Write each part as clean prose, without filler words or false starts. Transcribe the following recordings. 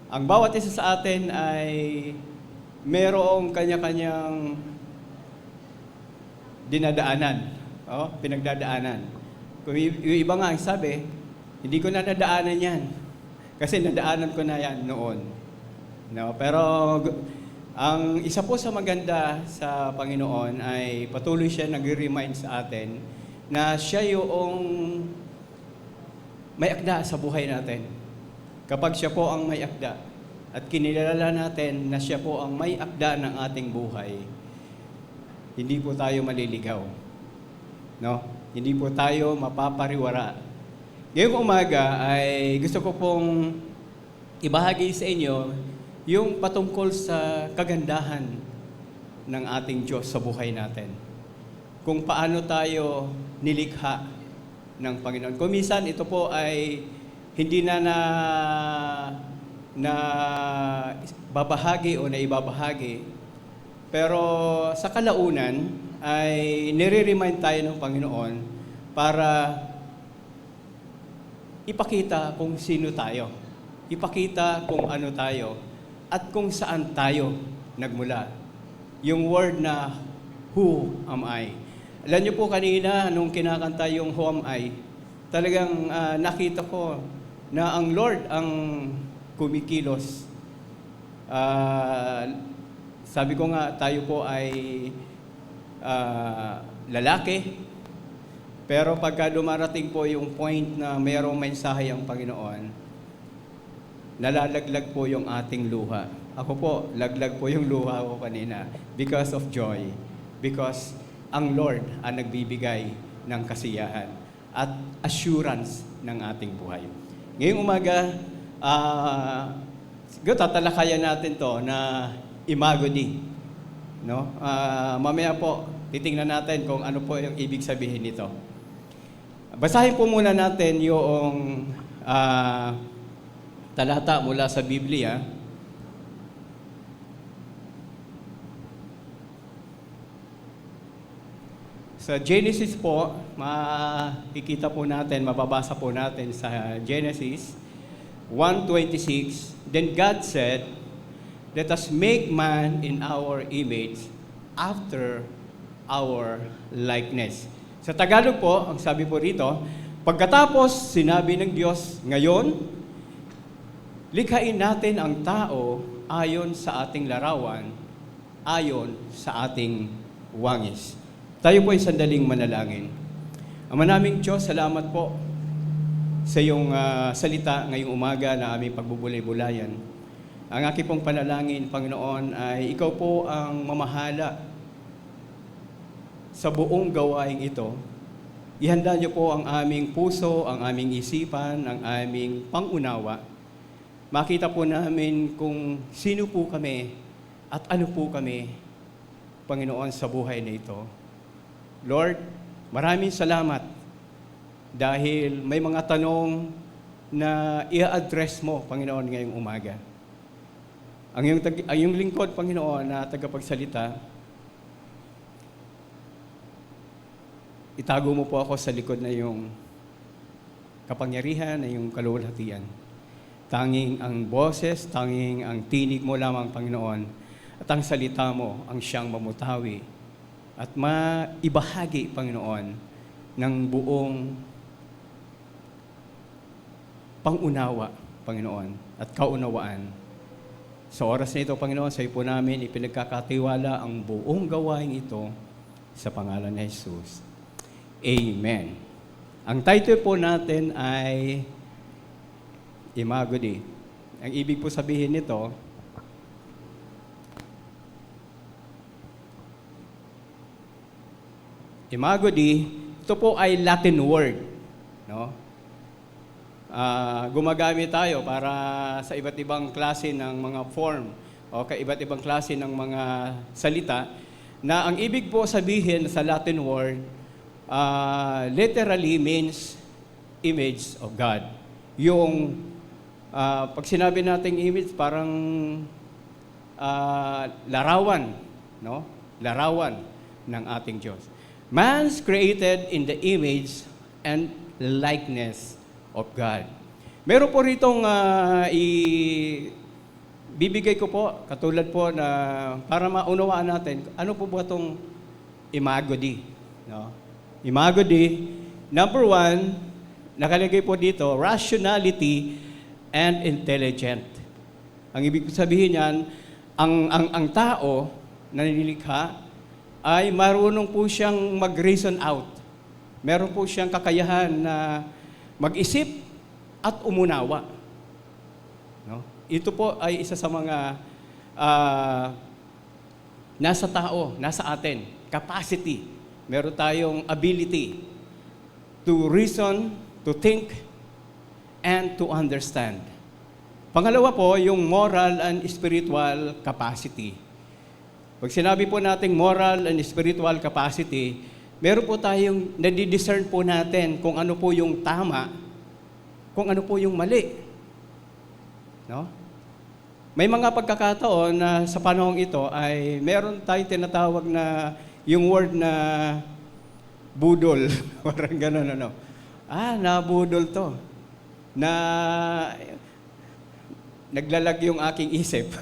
ang bawat isa sa atin ay merong kanya-kanyang dinadaanan, pinagdadaanan. Kung yung iba nga ang sabi, hindi ko na nadaanan yan. Kasi nadaanan ko na yan noon. No? Pero ang isa po sa maganda sa Panginoon ay patuloy siya nag-remind sa atin na siya yung may akda sa buhay natin. Kapag siya po ang may akda at kinilala natin na siya po ang may akda ng ating buhay, hindi po tayo maliligaw. No? Hindi po tayo mapapariwara. Ngayong umaga ay gusto ko pong ibahagi sa inyo yung patungkol sa kagandahan ng ating Diyos sa buhay natin. Kung paano tayo nilikha ng Panginoon. Kung minsan ito po ay hindi na babahagi o naibabahagi, pero sa kalaunan ay nire-remind tayo ng Panginoon para ipakita kung sino tayo, ipakita kung ano tayo, at kung saan tayo nagmula. Yung word na, who am I? Alam niyo po kanina, nung kinakanta yung who am I, talagang nakita ko na ang Lord ang kumikilos. Sabi ko nga, tayo po ay lalaki, pero pagka dumarating po yung point na mayroong mensahe ang Panginoon, nalalaglag po yung ating luha. Ako po, laglag po yung luha ko kanina because of joy. Because ang Lord ang nagbibigay ng kasiyahan at assurance ng ating buhay. Ngayong umaga, siguro tatalakayan natin to na imagodi. No? Mamaya po, titingnan natin kung ano po yung ibig sabihin nito. Basahin po muna natin yung talata mula sa Biblia. Sa Genesis po, makikita po natin, mababasa po natin sa Genesis 1:26, Then God said, let us make man in our image, after our likeness. Sa Tagalog po, ang sabi po rito, pagkatapos sinabi ng Diyos, ngayon, likhain natin ang tao ayon sa ating larawan, ayon sa ating wangis. Tayo po ay sandaling manalangin. Ama naming Diyos, salamat po sa iyong salita ngayong umaga na aming pagbubulay-bulayan. Ang aking pong panalangin, Panginoon, ay ikaw po ang mamahala sa buong gawaing ito. Ihanda niyo po ang aming puso, ang aming isipan, ang aming pangunawa. Makita po namin kung sino po kami at ano po kami, Panginoon, sa buhay na ito. Lord, maraming salamat dahil may mga tanong na i-address mo, Panginoon, ngayong umaga. Ang iyong lingkod, Panginoon, na tagapagsalita, itago mo po ako sa likod na iyong kapangyarihan, na iyong kaluwalhatian. Tanging ang boses, tanging ang tinig mo lamang, Panginoon, at ang salita mo ang siyang mamutawi at maibahagi, Panginoon, ng buong pangunawa, Panginoon, at kaunawaan. Sa oras na ito, Panginoon, sa iyo po namin ipinagkakatiwala ang buong gawain ito sa pangalan ni Jesus. Amen. Ang title po natin ay Imagodi. Ang ibig po sabihin nito, Imagodi, ito po ay Latin word. No? Gumagamit tayo para sa iba't ibang klase ng mga form o iba't ibang klase ng mga salita na ang ibig po sabihin sa Latin word literally means image of God. Yung pag sinabi nating image, parang larawan, no? Larawan ng ating Diyos. Man's created in the image and likeness of God. Meron po ritong bibigay ko po, katulad po na para maunawaan natin, ano po ba itong Imago Dei? No? Imago Dei, number 1, nakalagay po dito, rationality and intelligent. Ang ibig sabihin niyan, ang tao na nilikha ay marunong po siyang mag-reason out. Meron po siyang kakayahan na mag-isip at umunawa. No? Ito po ay isa sa mga nasa tao, nasa atin, capacity. Meron tayong ability to reason, to think, and to understand. Pangalawa po, yung moral and spiritual capacity. Pag sinabi po nating moral and spiritual capacity, meron po tayong nadidiscern po natin kung ano po yung tama, kung ano po yung mali. No? May mga pagkakataon na sa panahong ito ay meron tayong tinatawag na yung word na budol. Parang gano'n, ano. Nabudol to. Na naglalag yung aking isip.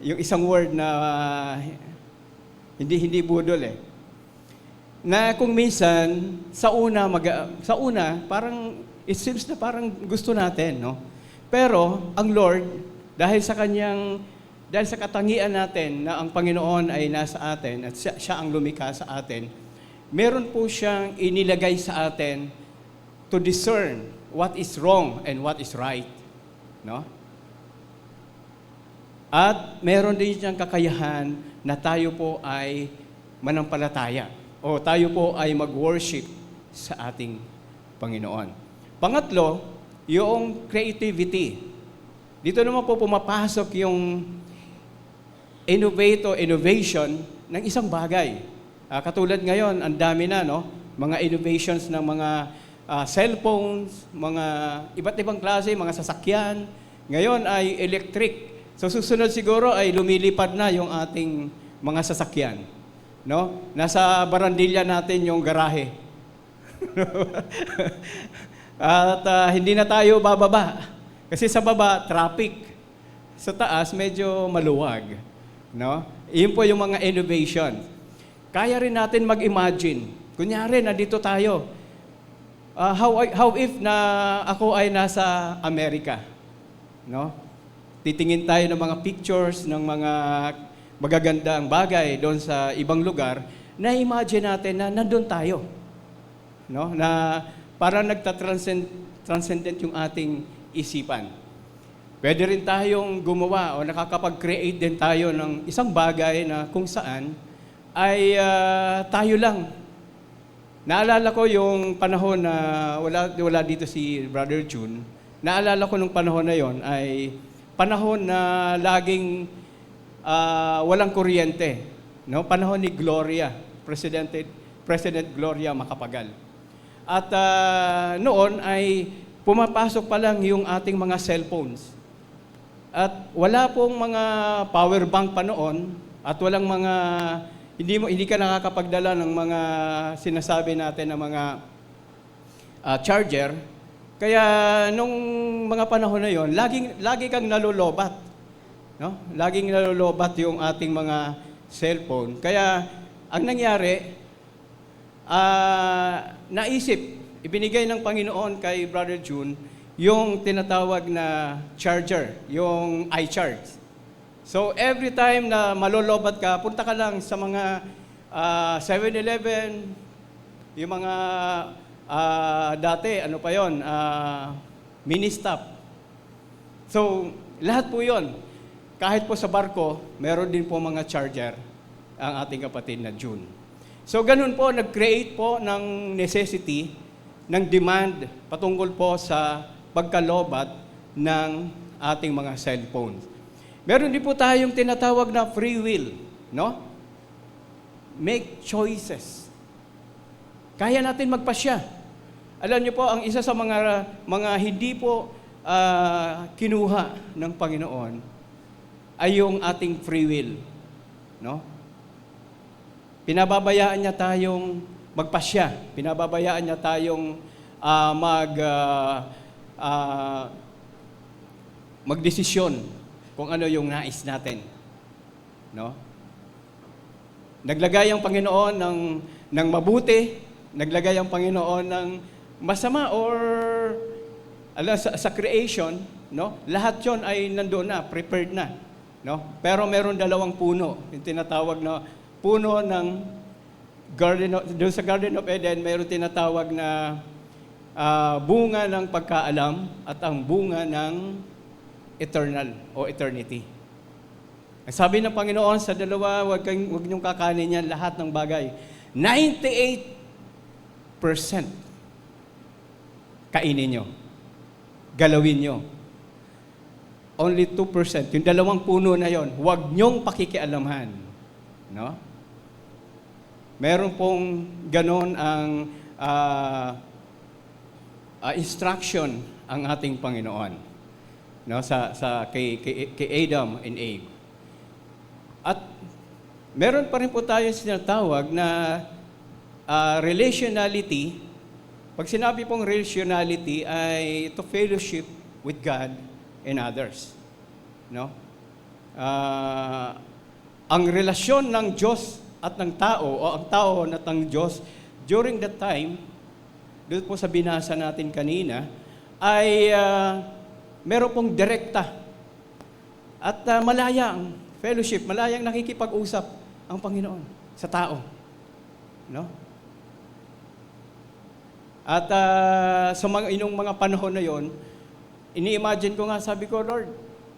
Yung isang word na hindi budol eh. Na kung minsan sa una parang it seems na parang gusto natin, no? Pero ang Lord dahil sa katangian natin na ang Panginoon ay nasa atin at siya ang lumikha sa atin, meron po siyang inilagay sa atin to discern what is wrong and what is right, no? At meron din siyang kakayahan na tayo po ay manampalataya o tayo po ay mag-worship sa ating Panginoon. Pangatlo, yung creativity. Dito naman po pumapasok yung innovation ng isang bagay. Katulad ngayon, ang dami na, no? Mga innovations ng mga cellphones, mga iba't ibang klase, mga sasakyan. Ngayon ay electric. So susunod siguro ay lumilipad na yung ating mga sasakyan. No? Nasa barandilya natin yung garahe. At hindi na tayo bababa. Kasi sa baba, traffic. Sa taas, medyo maluwag. No? Iyon po yung mga innovation. Kaya rin natin mag-imagine. Kunyari, nandito tayo. How if na ako ay nasa Amerika? No? Titingin tayo ng mga pictures, ng mga magagandang bagay doon sa ibang lugar, na-imagine natin na nandun tayo. No? Na parang nagta-transcendent yung ating isipan. Pwede rin tayong gumawa o nakakapag-create din tayo ng isang bagay na kung saan ay tayo lang. Naalala ko yung panahon na wala dito si Brother June. Naalala ko nung panahon na yon ay panahon na laging walang kuryente. No? Panahon ni Gloria, President Gloria Macapagal. At noon ay pumapasok pa lang yung ating mga cellphones. At wala pong mga power bank pa noon at walang mga hindi ka nakakapagdala ng mga sinasabi natin na mga charger. Kaya nung mga panahon na yon, lagi kang nalulobat. No? Laging nalulobat yung ating mga cellphone. Kaya ang nangyari, naisip, ibinigay ng Panginoon kay Brother June yung tinatawag na charger, yung iCharge. So every time na malolobat ka, punta ka lang sa mga 7-Eleven, yung mga dati, ano pa yon, mini-stop. So lahat po yon. Kahit po sa barko, meron din po mga charger ang ating kapatid na June. So ganun po, nag-create po ng necessity, ng demand patungkol po sa pagkalobat ng ating mga cellphones. Meron din po tayong tinatawag na free will, no? Make choices. Kaya natin magpasya. Alam niyo po, ang isa sa mga hindi po kinuha ng Panginoon ay yung ating free will, no? Pinababayaan niya tayong magpasya. Pinababayaan niya tayong magdesisyon kung ano yung nais natin. No? Naglagay ang Panginoon ng mabuti, naglagay ang Panginoon ng masama or sa creation, no? Lahat 'yon ay nandoon na, prepared na, no? Pero meron dalawang puno, yung tinatawag na puno ng doon sa Garden of Eden, mayroon tinatawag na bunga ng pagkaalam at ang bunga ng eternal o eternity. Ang sabi ng Panginoon sa dalawa, huwag niyong kakanin yan lahat ng bagay. 98% kainin nyo. Galawin nyo. Only 2%, yung dalawang puno na yon, huwag nyong pakikialamhan. No? Meron pong ganon ang instruction ang ating Panginoon, no? Kay Adam and Eve. At meron pa rin po tayo sinatawag na relationality. Pag sinabi pong relationality ay to fellowship with God and others. No? Ang relasyon ng Diyos at ng tao, o ang tao at ng Diyos, during that time, doon po sa binasa natin kanina, ay meron pong direkta at malaya ang fellowship, malayang nakikipag-usap ang Panginoon sa tao. No? At sa inong mga panahon na yon, ini-imagine ko nga, sabi ko, Lord,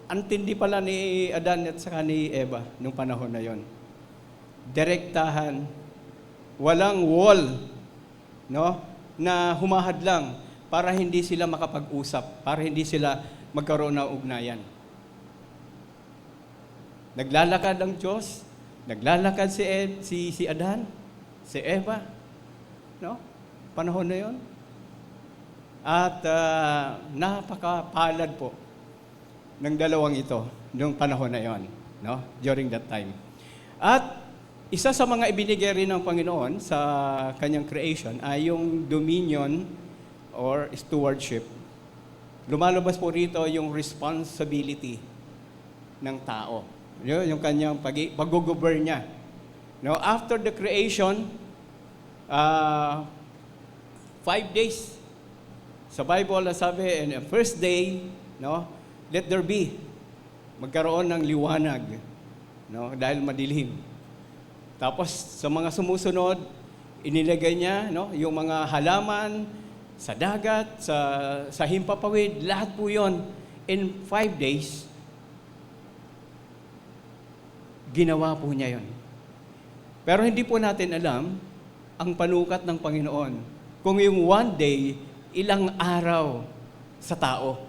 antindi pala ni Adan at saka ni Eva nung panahon na yon. Direktahan, walang wall, no, na humahadlang para hindi sila makapag-usap, para hindi sila magkaroon ng ugnayan. Naglalakad ang Diyos, naglalakad si Adan, si Eva, no? Panahon na yon. At napakapalad po ng dalawang ito noong panahon na yon, no? During that time. At isa sa mga ibinigay rin ng Panginoon sa kanyang creation ay yung dominion or stewardship. Lumalabas po rito yung responsibility ng tao. Yung kanyang pag-govern niya. No, after the creation, 5 days. Sa Bible, sabi, and the first day, no, let there be. Magkaroon ng liwanag, no, dahil madilim. Tapos sa mga sumusunod, inilagay niya, no, yung mga halaman sa dagat, sa himpapawid, lahat po 'yon in 5 days. Ginawa po niya 'yon. Pero hindi po natin alam ang panukat ng Panginoon. Kung yung one day, ilang araw sa tao.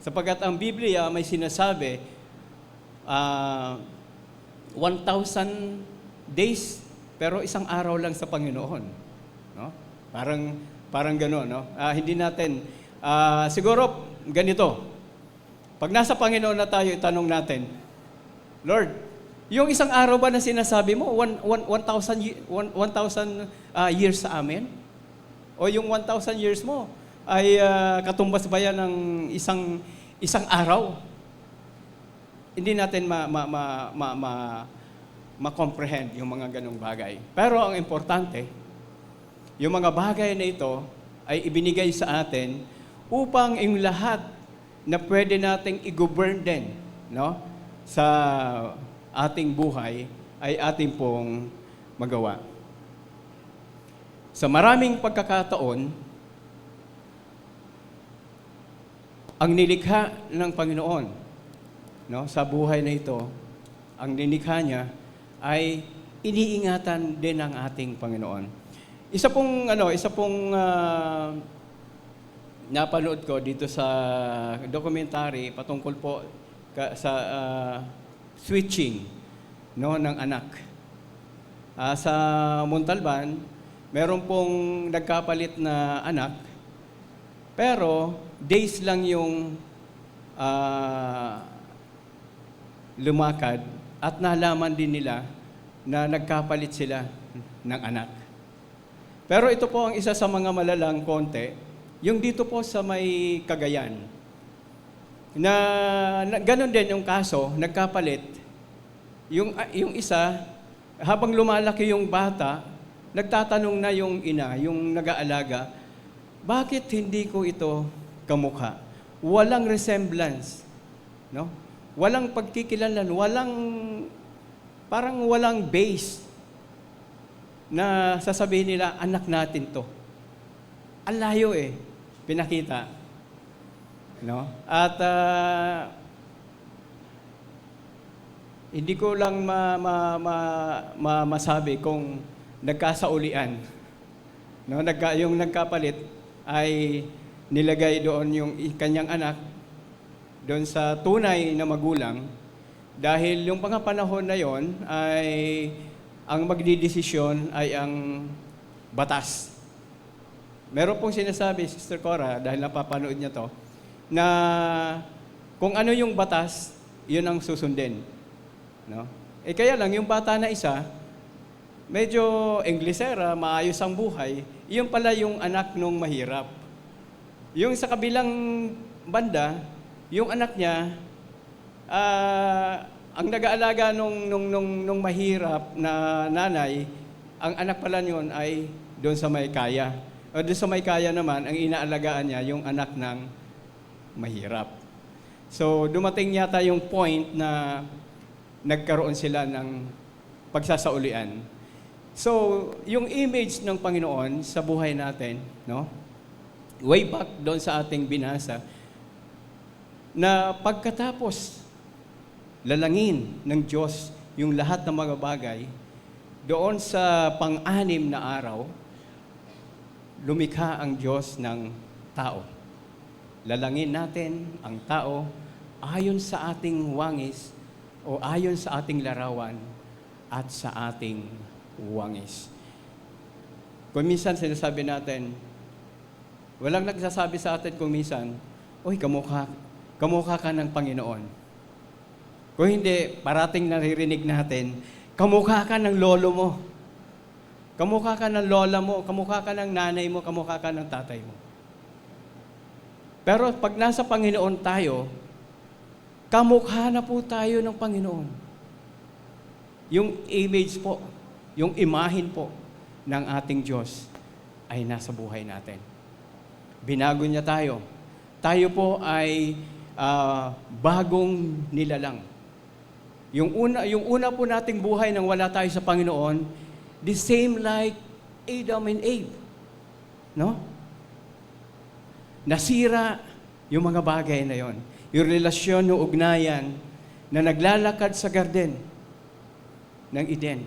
Sapagkat ang Biblia may sinasabi, 1,000 days, pero isang araw lang sa Panginoon. No? Parang gano'n, no? Hindi natin, siguro, ganito. Pag nasa Panginoon na tayo, itanong natin, Lord, yung isang araw ba na sinasabi mo, 1,000 years sa amin? O yung 1,000 years mo ay katumbas ba yan ng isang araw? Hindi natin ma-comprehend yung mga ganong bagay. Pero ang importante, yung mga bagay na ito ay ibinigay sa atin upang yung lahat na pwede nating i-govern din, no, sa ating buhay ay ating pong magawa. Sa maraming pagkakataon, ang nilikha ng Panginoon, no, sa buhay na ito, ang nilikha niya ay iniingatan din ng ating Panginoon. Isa pong napanood ko dito sa documentary patungkol po sa switching, no, ng anak. Sa Montalban, meron pong nagkapalit na anak, pero days lang yung lumakad at nalaman din nila na nagkapalit sila ng anak. Pero ito po ang isa sa mga malalang konti yung dito po sa may Cagayan, na ganun din yung kaso, nagkapalit. Yung isa, habang lumalaki yung bata, nagtatanong na yung ina, yung nag-aalaga, bakit hindi ko ito kamukha? Walang resemblance, no? Walang pagkikilanlan, parang walang base na sasabihin nila, anak natin to. Ang layo pinakita. No? At hindi ko lang masabi kung nagkasaulian. No? Yung nagkapalit ay nilagay doon yung kanyang anak doon sa tunay na magulang dahil yung mga panahon na yon ay ang magdidesisyon ay ang batas. Meron pong sinasabi, Sister Cora, dahil napapanood niya to, na kung ano yung batas, yun ang susundin. No? Kaya lang, yung bata na isa, medyo Inglesera, maayos ang buhay, yun pala yung anak nung mahirap. Yung sa kabilang banda, yung anak niya, ang nag-aalaga nung mahirap na nanay, ang anak pala yun ay doon sa may kaya. O doon sa may kaya naman, ang inaalagaan niya, yung anak ng mahirap. So, dumating yata yung point na nagkaroon sila ng pagsasaulian. So, yung image ng Panginoon sa buhay natin, no? Way back doon sa ating binasa, na pagkatapos lalangin ng Diyos yung lahat ng mga bagay, doon sa pang-anim na araw, lumikha ang Diyos ng tao. Lalangin natin ang tao ayon sa ating wangis o ayon sa ating larawan at sa ating wangis. Kung minsan sinasabi natin, walang nagsasabi sa atin kung minsan, uy, kamukha ka ng Panginoon. Kung hindi, parating naririnig natin, kamukha ka ng lolo mo. Kamukha ka ng lola mo, kamukha ka ng nanay mo, kamukha ka ng tatay mo. Pero pag nasa Panginoon tayo, kamukha na po tayo ng Panginoon. Yung image po, yung imahin po ng ating Diyos ay nasa buhay natin. Binago niya tayo. Tayo po ay bagong nilalang. Yung una po nating buhay nang wala tayo sa Panginoon, the same like Adam and Eve. No? Nasira yung mga bagay na yon. Yung relasyon, yung ugnayan na naglalakad sa garden ng Eden.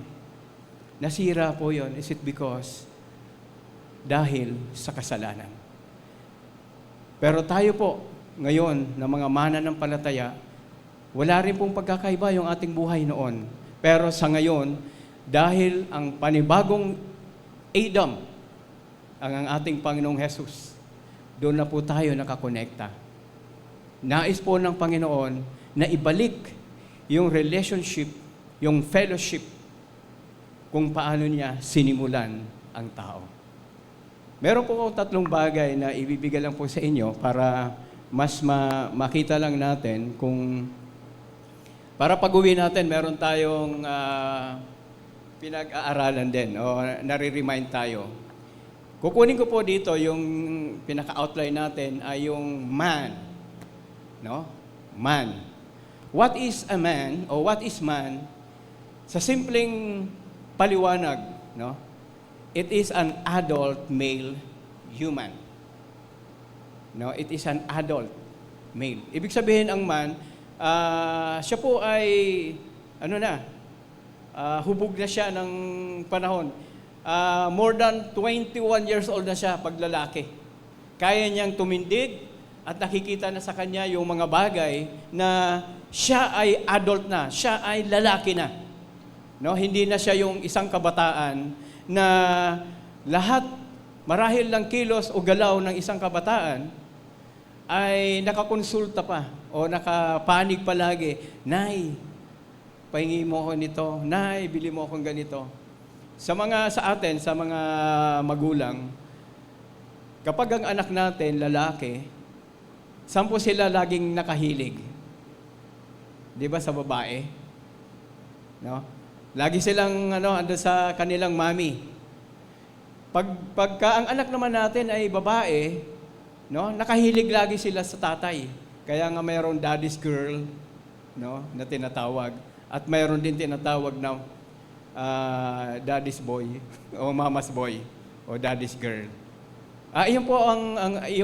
Nasira po yon. Is it because dahil sa kasalanan? Pero tayo po, ngayon, na mga mananampalataya, wala rin pong pagkakaiba yung ating buhay noon. Pero sa ngayon, dahil ang panibagong Adam, ang ating Panginoong Jesus, doon na po tayo nakakonekta. Nais po ng Panginoon na ibalik yung relationship, yung fellowship, kung paano niya sinimulan ang tao. Meron po tatlong bagay na ibibigay lang po sa inyo para mas makita lang natin kung para pag-uwi natin, meron tayong pinag-aaralan din o nare-remind tayo. Kukunin ko po dito yung pinaka-outline natin ay yung man. No? Man. What is a man o what is man? Sa simpleng paliwanag, no? It is an adult male human. No, it is an adult male. Ibig sabihin ang man, siya po ay hubog na siya ng panahon. More than 21 years old na siya pag lalaki. Kaya niyang tumindig at nakikita na sa kanya yung mga bagay na siya ay adult na, siya ay lalaki na. No, hindi na siya yung isang kabataan na lahat marahil lang kilos o galaw ng isang kabataan ay nakakonsulta pa o nakapanig palagi, Nay, pahingi mo ako nito. Nay, bili mo akong ganito. Sa atin, sa mga magulang, kapag ang anak natin, lalaki, saan po sila laging nakahilig? Di ba sa babae? No? Lagi silang ando sa kanilang mami. Pagka ang anak naman natin ay babae, no? Nakahilig lagi sila sa tatay. Kaya nga mayroon daddy's girl, no, na tinatawag. At mayroon din tinatawag na daddy's boy o mama's boy o daddy's girl. Iyon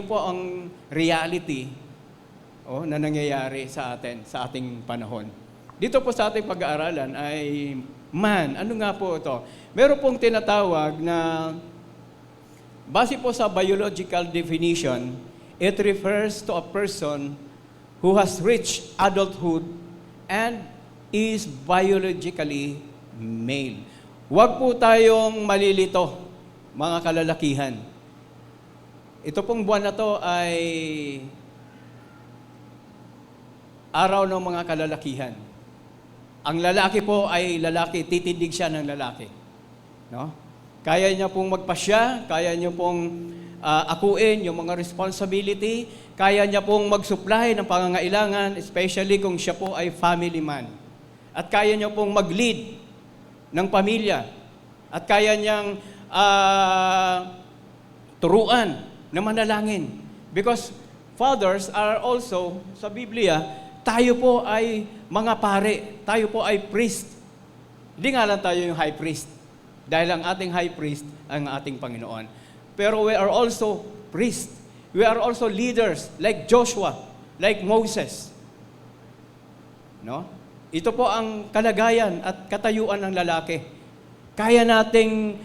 po ang reality na nangyayari sa atin sa ating panahon. Dito po sa ating pag-aaralan ay ano nga po ito? Meron pong tinatawag na base po sa biological definition, it refers to a person who has reached adulthood and is biologically male. Huwag po tayong malilito, mga kalalakihan. Ito pong buwan na to ay araw ng mga kalalakihan. Ang lalaki po ay lalaki, titindig siya ng lalaki. No? Kaya niya pong magpasya, kaya niya pong akuin yung mga responsibility, kaya niya pong mag-supply ng pangangailangan, especially kung siya po ay family man. At kaya niya pong mag-lead ng pamilya. At kaya niyang turuan na manalangin. Because fathers are also, sa Biblia, tayo po ay mga pare, tayo po ay priest. Hindi nga lang tayo yung high priest. Dahil ang ating high priest ang ating Panginoon. Pero we are also priests. We are also leaders like Joshua, like Moses. No? Ito po ang kalagayan at katayuan ng lalaki. Kaya nating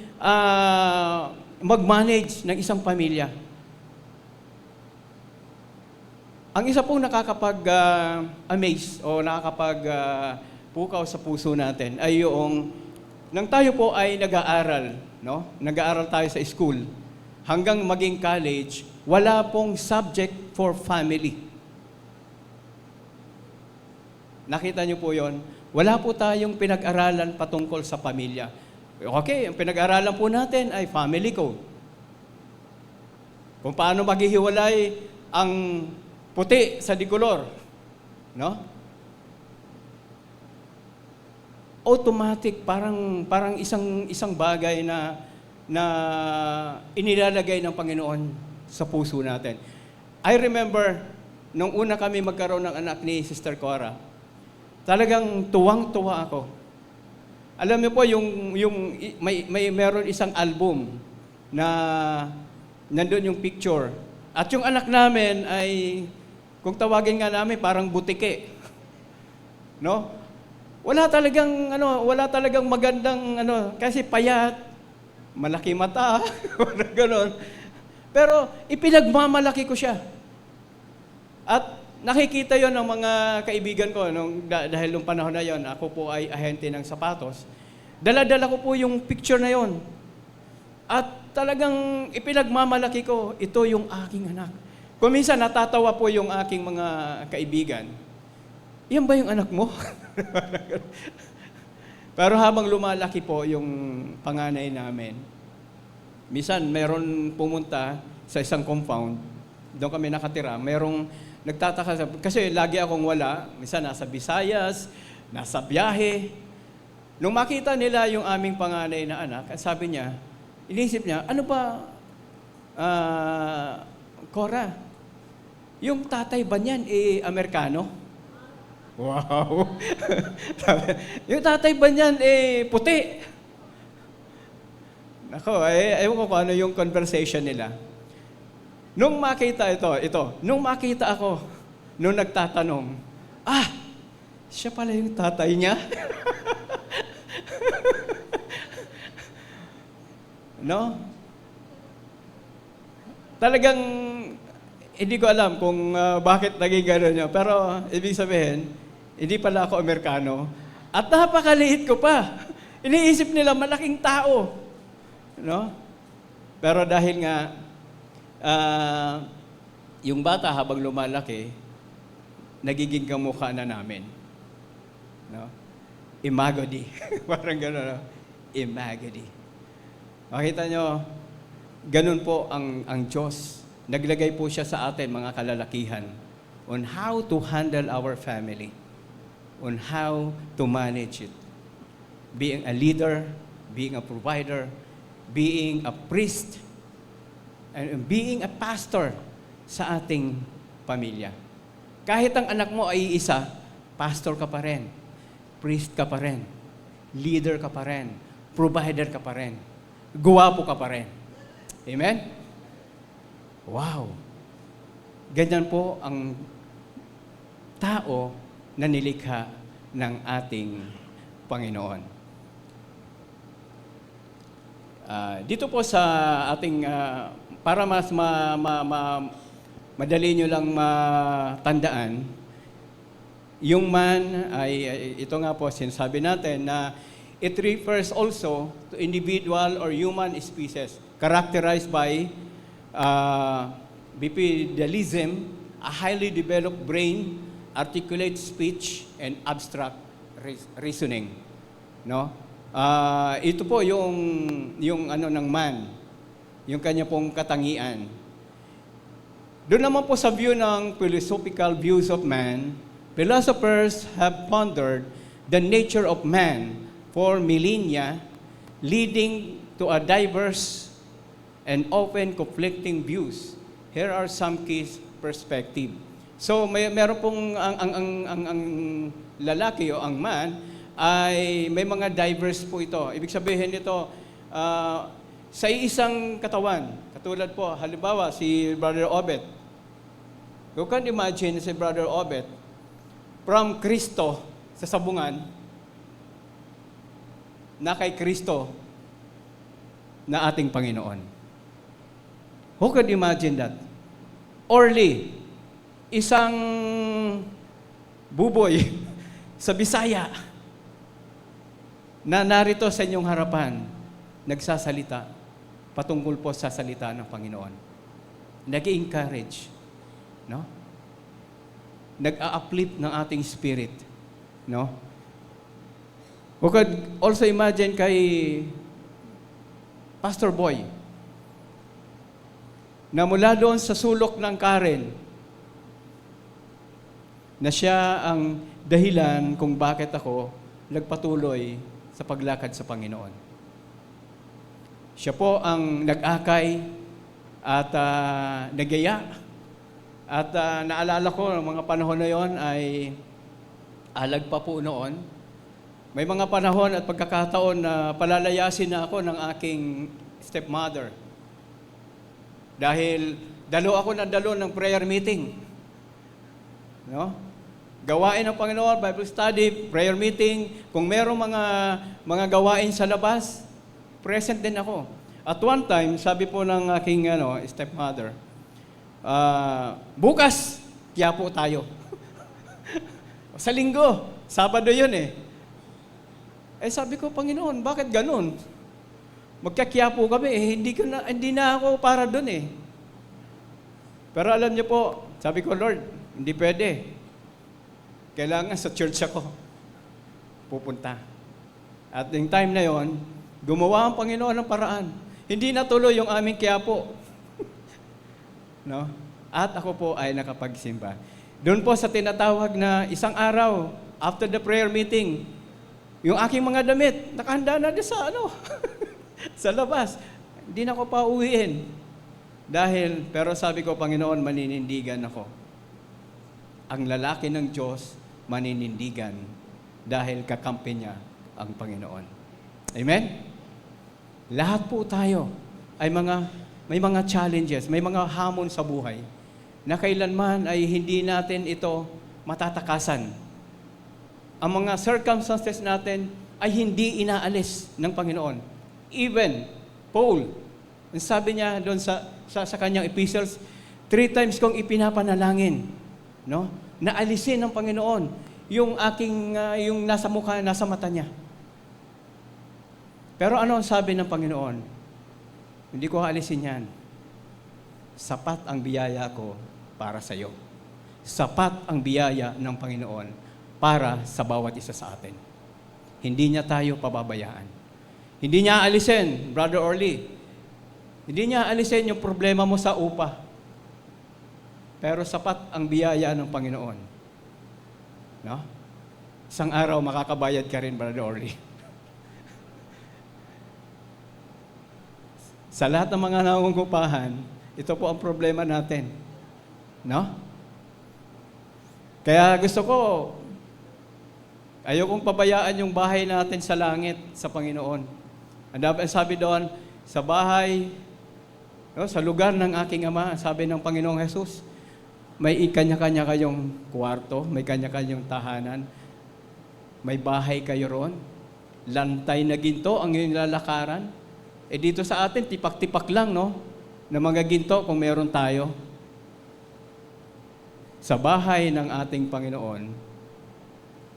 mag-manage ng isang pamilya. Ang isa pong nakakapag-amaze o nakakapag-pukaw sa puso natin ay yung nang tayo po ay nag-aaral, no? Nag-aaral tayo sa school, hanggang maging college, wala pong subject for family. Nakita niyo po yon? Wala po tayong pinag-aralan patungkol sa pamilya. Okay, ang pinag-aralan po natin ay family code. Kung paano maghihiwalay ang puti sa dikolor, no? Automatic, parang isang bagay na inilalagay ng Panginoon sa puso natin. I remember, nung una kami magkaroon ng anak ni Sister Cora, talagang tuwang-tuwa ako. Alam niyo po, meron isang album na nandun yung picture. At yung anak namin ay, kung tawagin nga namin, parang butike. No? Wala talagang magandang kasi payat, malaki mata, gano'n. Pero ipinagmamalaki ko siya. At nakikita yon ng mga kaibigan ko dahil nung panahon na yon, ako po ay ahente ng sapatos. Dala-dala ko po yung picture na yon. At talagang ipinagmamalaki ko, ito yung aking anak. Kung minsan natatawa po yung aking mga kaibigan, yan ba yung anak mo? Pero habang lumalaki po yung panganay namin, minsan meron pumunta sa isang compound, doon kami nakatira, merong nagtataka, kasi lagi akong wala, minsan nasa Visayas, nasa biyahe. Nung makita nila yung aming panganay na anak, sabi niya, inisip niya, ano ba, Cora, yung tatay ba niyan, Amerikano? Wow! Yung tatay ba niyan, puti? Nako, ewan ko kung ano yung conversation nila. Nung makita nung makita ako, nung nagtatanong, siya pala yung tatay niya? No? Talagang, hindi ko alam kung bakit naging gano'n niya. Pero, ibig sabihin, hindi pala ako Amerikano. At napakaliit ko pa. Iniisip nila, malaking tao. No? Pero dahil nga, yung bata habang lumalaki, nagiging kamukha na namin. No? Imagodi. Parang gano'n, no? Imagodi. Makita nyo, ganun po ang Diyos. Naglagay po siya sa atin, mga kalalakihan, on how to handle our family, on how to manage it. Being a leader, being a provider, being a priest, and being a pastor sa ating pamilya. Kahit ang anak mo ay isa, pastor ka pa rin, priest ka pa rin, leader ka pa rin, provider ka pa rin, guwapo ka pa rin. Amen? Wow! Ganyan po ang tao na nilikha ng ating Panginoon. Dito po sa ating, para mas madali nyo lang matandaan, yung man ay, ito nga po, sinasabi natin na it refers also to individual or human species characterized by bipedalism, a highly developed brain, articulate speech, and abstract reasoning. No? Ito po yung ano ng man, yung kanya pong katangian. Doon naman po sa view ng philosophical views of man, philosophers have pondered the nature of man for millennia, leading to a diverse and often conflicting views. Here are some key perspectives. So meron pong ang lalaki o ang man ay may mga diverse po ito. Ibig sabihin nito, sa isang katawan, katulad po, halimbawa si Brother Obet. You can imagine si Brother Obet from Kristo sa sabungan na kay Kristo na ating Panginoon. Who could imagine that? Orly, isang buboy sa Bisaya na narito sa inyong harapan, nagsasalita patungkol po sa salita ng Panginoon. Nag-i-encourage, no? Nag-a-uplift ng ating spirit, no? Who could also imagine kay Pastor Boy, na mula doon sa sulok ng Karen, na siya ang dahilan kung bakit ako nagpatuloy sa paglakad sa Panginoon. Siya po ang nag-akay at nagaya. At naalala ko, ng mga panahon na yon ay alag pa po noon. May mga panahon at pagkakataon na palalayasin na ako ng aking stepmother. Dahil dalo ng prayer meeting. No? Gawain ng Panginoon, Bible study, prayer meeting. Kung merong mga gawain sa labas, present din ako. At one time, sabi po ng aking stepmother, bukas, Quiapo tayo. Sa linggo, Sabado yun eh. Sabi ko, Panginoon, bakit ganun? Magka-Quiapo kami hindi na ako para doon eh. Pero alam niyo po, sabi ko, Lord, hindi pwede. Kailangan sa church ako pupunta. At yung time na yon, gumawa ang Panginoon ng paraan. Hindi natuloy yung aming Quiapo. No? At ako po ay nakapagsimba. Doon po sa tinatawag na isang araw, after the prayer meeting, yung aking mga damit, nakahanda na din sa sa labas. Hindi na ako pa uwiin. Pero sabi ko, Panginoon, maninindigan ako. Ang lalaki ng Diyos, maninindigan dahil kakampi niya ang Panginoon. Amen? Lahat po tayo ay may mga challenges, may mga hamon sa buhay na kailanman ay hindi natin ito matatakasan. Ang mga circumstances natin ay hindi inaalis ng Panginoon. Even Paul, ang sabi niya doon sa kanyang epistles, 3 times kong ipinapanalangin, no? Na alisin ng Panginoon yung aking yung nasa mukha, nasa mata niya. Pero ano ang sabi ng Panginoon? Hindi ko aalisin yan. Sapat ang biyaya ko para sa iyo. Sapat ang biyaya ng Panginoon para sa bawat isa sa atin. Hindi niya tayo pababayaan. Hindi niya aalisin, Brother Orly. Hindi niya alisin yung problema mo sa upa. Pero sapat ang biyaya ng Panginoon. No? Isang araw makakabayad ka rin, Brother Orly. Sa lahat ng mga nangungupahan, ito po ang problema natin. No? Kaya gusto ko, ayokong pabayaan yung bahay natin sa langit, sa Panginoon. Ang sabi doon, sa bahay, no, sa lugar ng aking Ama, sabi ng Panginoong Jesus, may kanya-kanya kayong kwarto, may kanya-kanyang tahanan, may bahay kayo ron, lantay na ginto ang iyong lalakaran. Dito sa atin, tipak-tipak lang, no? Na mga ginto kung meron tayo. Sa bahay ng ating Panginoon,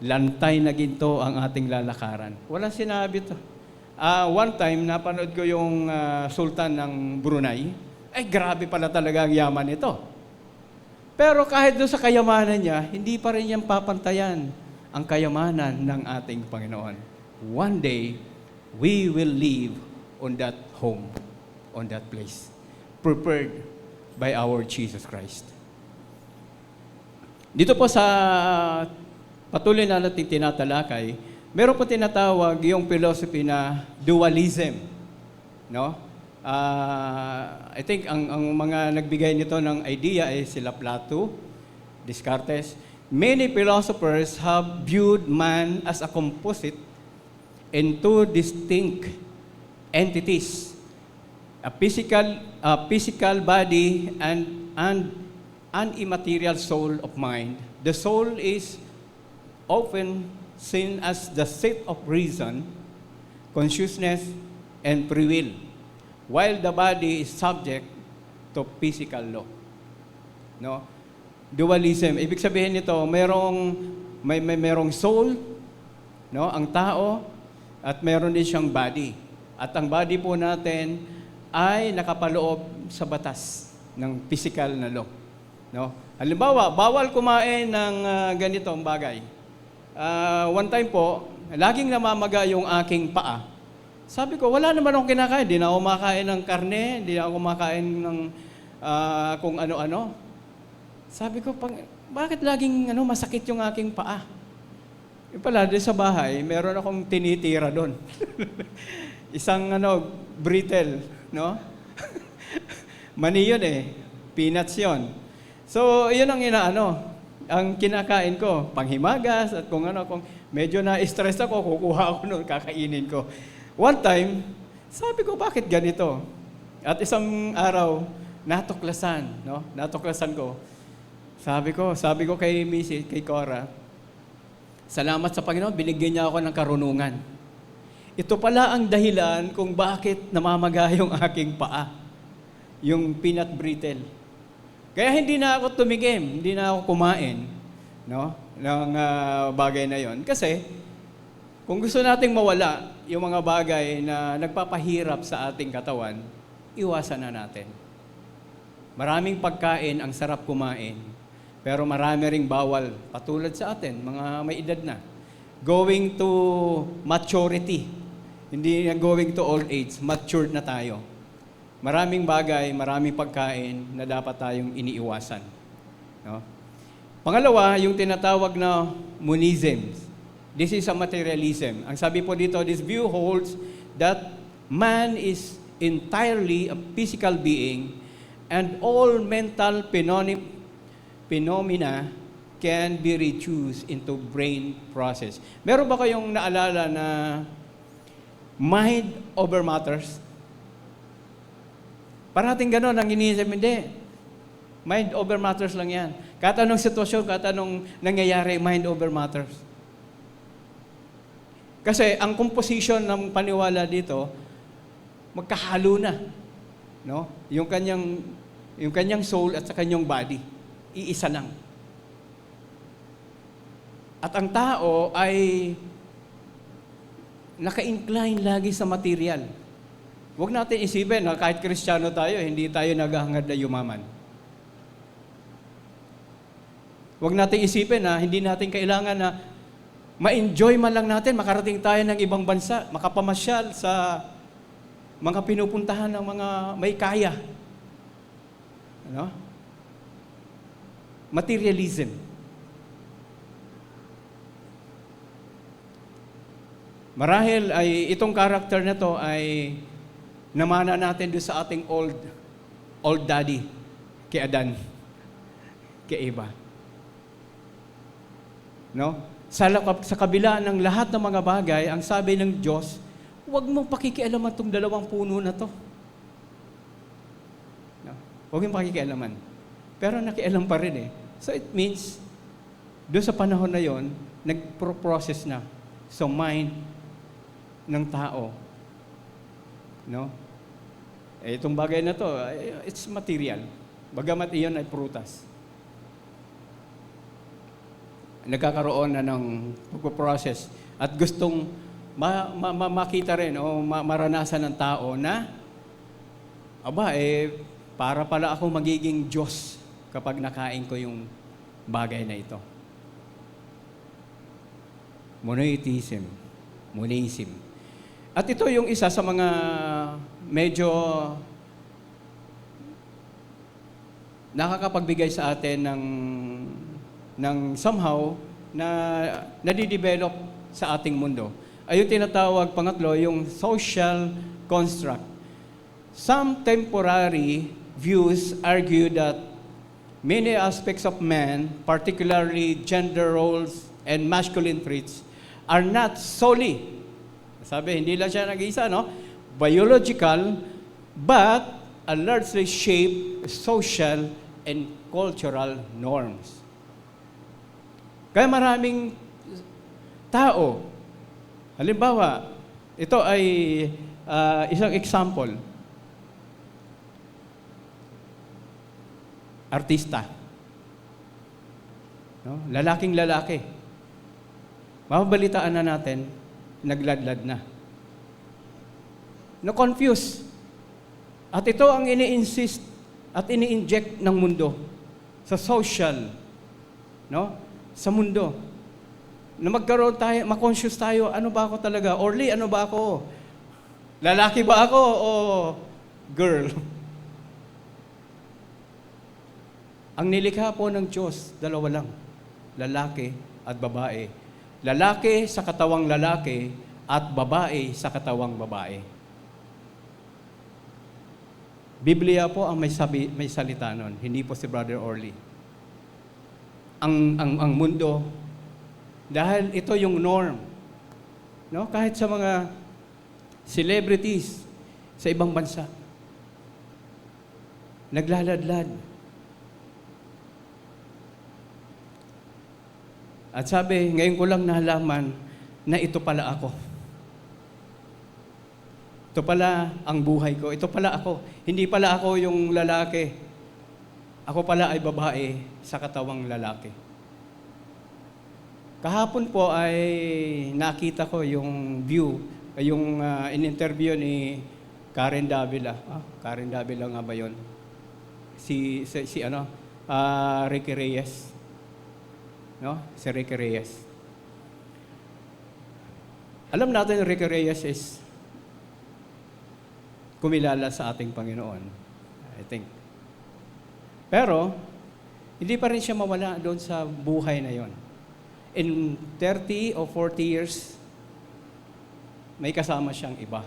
lantay na ginto ang ating lalakaran. Walang sinabi to. One time, napanood ko yung sultan ng Brunei. Ay, grabe pala talaga ang yaman nito. Pero kahit doon sa kayamanan niya, hindi pa rin niyang papantayan ang kayamanan ng ating Panginoon. One day, we will live on that home, on that place, prepared by our Jesus Christ. Dito po sa patuloy na natin tinatalakay, meron po tinatawag yung philosophy na dualism. No? I think ang mga nagbigay nito ng idea ay sila Plato, Descartes. Many philosophers have viewed man as a composite in two distinct entities, a physical body and an immaterial soul of mind. The soul is often seen as the seat of reason, consciousness, and free will, while the body is subject to physical law. No? Dualism. Ibig sabihin nito, merong soul, no, ang tao, at meron din siyang body. At ang body po natin ay nakapaloob sa batas ng physical na law. No? Halimbawa, bawal kumain ng ganitong bagay. One time po, laging namamaga yung aking paa. Sabi ko, wala naman akong kinakain. Hindi na ako kumakain ng karne, hindi na ako kumakain ng kung ano-ano. Sabi ko, bakit laging masakit yung aking paa? Yung pala, din sa bahay, meron akong tinitira doon. Isang brittle, no? Mani yun eh. Peanuts yun. So, yun ang ang kinakain ko, panghimagas at kung medyo na-stress ako, kukuha ako noon, kakainin ko. One time, sabi ko, bakit ganito? At isang araw, natuklasan ko. Sabi ko kay Missy, kay Cora, salamat sa Panginoon, binigyan niya ako ng karunungan. Ito pala ang dahilan kung bakit namamaga yung aking paa, yung peanut brittle. Kaya hindi na ako tumigim, hindi na ako kumain, no, ng bagay na yon. Kasi, kung gusto nating mawala yung mga bagay na nagpapahirap sa ating katawan, iwasan na natin. Maraming pagkain ang sarap kumain, pero marami ring bawal, patulad sa atin, mga may edad na. Going to maturity, hindi na going to old age, matured na tayo. Maraming bagay, maraming pagkain na dapat tayong iniiwasan. No? Pangalawa, yung tinatawag na monism. This is a materialism. Ang sabi po dito, this view holds that man is entirely a physical being and all mental phenomena can be reduced into brain process. Meron ba kayong naalala na mind over matters? Parating gano'n ang iniisip, hindi. Mind over matters lang yan. Kahit anong sitwasyon, kahit anong nangyayari, mind over matters. Kasi ang composition ng paniwala dito, magkahalo na. No? Yung kanyang soul at sa kanyang body, iisa lang. At ang tao ay naka-incline lagi sa material. Huwag natin isipin na kahit Kristiyano tayo, hindi tayo naghahangad na yumaman. Huwag natin isipin na hindi natin kailangan na ma-enjoy man lang natin, makarating tayo ng ibang bansa, makapamasyal sa mga pinupuntahan ng mga may kaya. Ano? Materialism. Marahil ay itong character na to ay namana natin doon sa ating old daddy, kay Adan, kay Eva. No? Sa kabila ng lahat ng mga bagay, ang sabi ng Diyos, huwag mong pakikialaman itong dalawang puno na to. No? Huwag mong pakikialaman. Pero nakialam pa rin eh. So it means, doon sa panahon na yon, nag-process na sa mind ng tao. No? Eh, itong bagay na to, it's material. Bagamat iyon ay prutas. Nagkakaroon na ng pagpo-process at gustong makita rin o maranasan ng tao na para pala ako magiging Diyos kapag nakain ko yung bagay na ito. Monotheism. At ito yung isa sa mga medyo nakakapagbigay sa atin ng somehow na nadidevelop sa ating mundo. Ay yung tinatawag, pangatlo, yung social construct. Some temporary views argue that many aspects of man, particularly gender roles and masculine traits, are not solely, sabi, hindi lang siya nag-isa, no? Biological, but are largely shaped social and cultural norms. Kaya maraming tao, halimbawa, ito ay isang example. Artista. No? Lalaking lalaki. Mababalitaan na natin, nagladlad na. Na-confuse. At ito ang ini-insist at ini-inject ng mundo sa social, no? Sa mundo. Na magkaroon tayo, ma-conscious tayo, ano ba ako talaga? Orly, ano ba ako? Lalaki ba ako o girl? Ang nilikha po ng Diyos, dalawa lang. Lalaki at babae. Lalaki sa katawang lalaki at babae sa katawang babae. Biblia po ang may salita nun, hindi po si Brother Orly. Ang mundo, dahil ito yung norm. No? Kahit sa mga celebrities sa ibang bansa, naglaladlad. At sabi, ngayon ko lang nalaman na ito pala ako. Ito pala ang buhay ko. Ito pala ako. Hindi pala ako yung lalaki. Ako pala ay babae sa katawang lalaki. Kahapon po ay nakita ko yung view, yung in-interview ni Karen Davila. Karen Davila nga ba yun? Si Ricky Reyes. No? Si Ricky Reyes. Alam natin Ricky Reyes is kumilala sa ating Panginoon, I think. Pero, hindi pa rin siya mawala doon sa buhay na yon. In 30 o 40 years, may kasama siyang iba.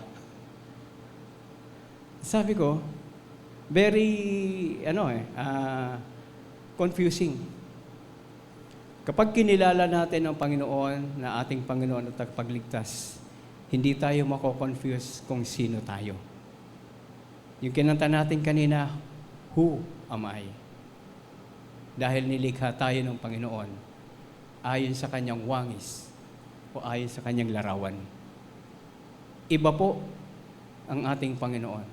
Sabi ko, very, confusing. Kapag kinilala natin ang Panginoon na ating Panginoon at tagapagligtas, hindi tayo mako-confuse kung sino tayo. Yung kinanta natin kanina, who am I? Dahil nilikha tayo ng Panginoon ayon sa kanyang wangis o ayon sa kanyang larawan. Iba po ang ating Panginoon.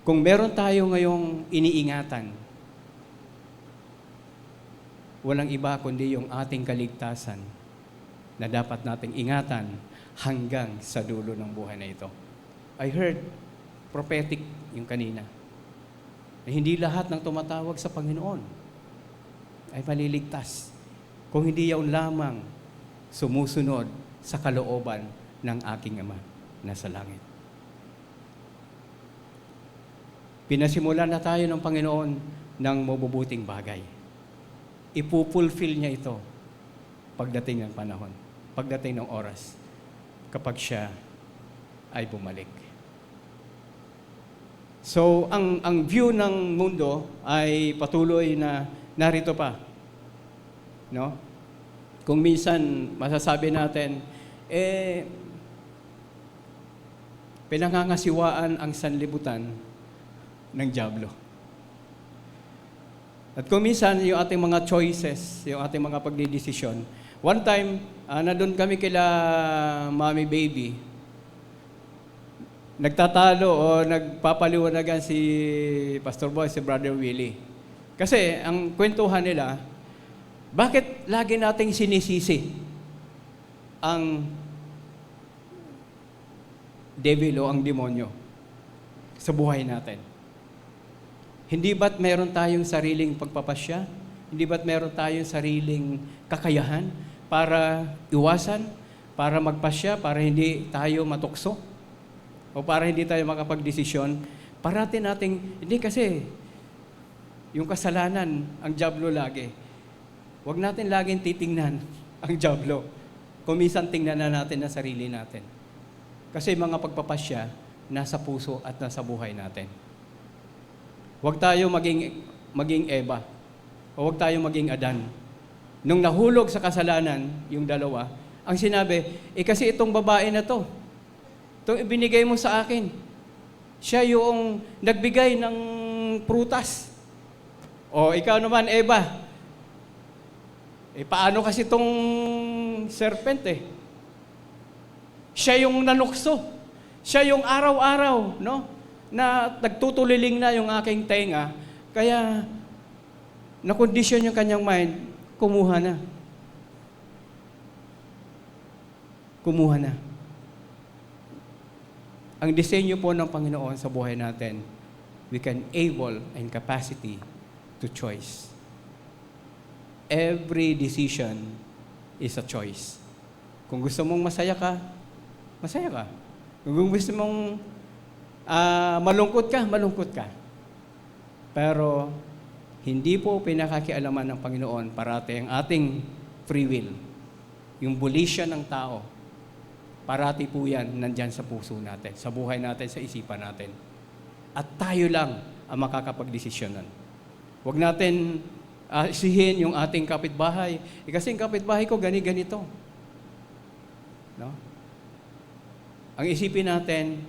Kung meron tayo ngayong iniingatan, walang iba kundi yung ating kaligtasan na dapat nating ingatan hanggang sa dulo ng buhay na ito. I heard prophetic yung kanina. Na hindi lahat ng tumatawag sa Panginoon ay maliligtas. Kung hindi yaon lamang sumusunod sa kalooban ng aking Ama na sa langit. Pinasimulan na tayo ng Panginoon ng mabubuting bagay. Ipupulfill niya ito pagdating ng panahon, pagdating ng oras, kapag siya ay bumalik. So, ang view ng mundo ay patuloy na narito pa. No? Kung minsan masasabi natin, pinangangasiwaan ang sanlibutan ng dyablo. At kung minsan, yung ating mga choices, yung ating mga pagdidesisyon, one time, nandun kami kila Mommy Baby, nagtatalo o nagpapaliwanagan si Pastor Boy, si Brother Willie. Kasi ang kwentuhan nila, bakit lagi nating sinisisi ang devil o ang demonyo sa buhay natin? Hindi ba't meron tayong sariling pagpapasya? Hindi ba't meron tayong sariling kakayahan para iwasan, para magpasya, para hindi tayo matukso? O para hindi tayo makapagdesisyon? Parati nating, hindi kasi, yung kasalanan, ang dyablo lagi. Huwag natin laging titingnan ang dyablo. Kung minsan tingnan na natin ang sarili natin. Kasi mga pagpapasya, nasa puso at nasa buhay natin. Huwag tayo maging Eva. O huwag tayo maging Adan. Nung nahulog sa kasalanan, yung dalawa, ang sinabi, kasi itong babae na to, itong ibinigay mo sa akin, siya yung nagbigay ng prutas. O ikaw naman, Eva, paano kasi itong serpent Siya yung nanukso. Siya yung araw-araw, no? Na nagtutuliling na yung aking tenga, kaya nakondisyon yung kanyang mind, kumuha na. Kumuha na. Ang disenyo po ng Panginoon sa buhay natin, we can able and capacity to choice. Every decision is a choice. Kung gusto mong masaya ka, masaya ka. Kung gusto mong malungkot ka. Pero, hindi po pinakakialaman ng Panginoon parati ang ating free will. Yung volition ng tao, parati po yan nandyan sa puso natin, sa buhay natin, sa isipan natin. At tayo lang ang makakapagdesisyonan. Huwag natin isihin yung ating kapitbahay. Kasi yung kapitbahay ko, ganito. No? Ang isipin natin,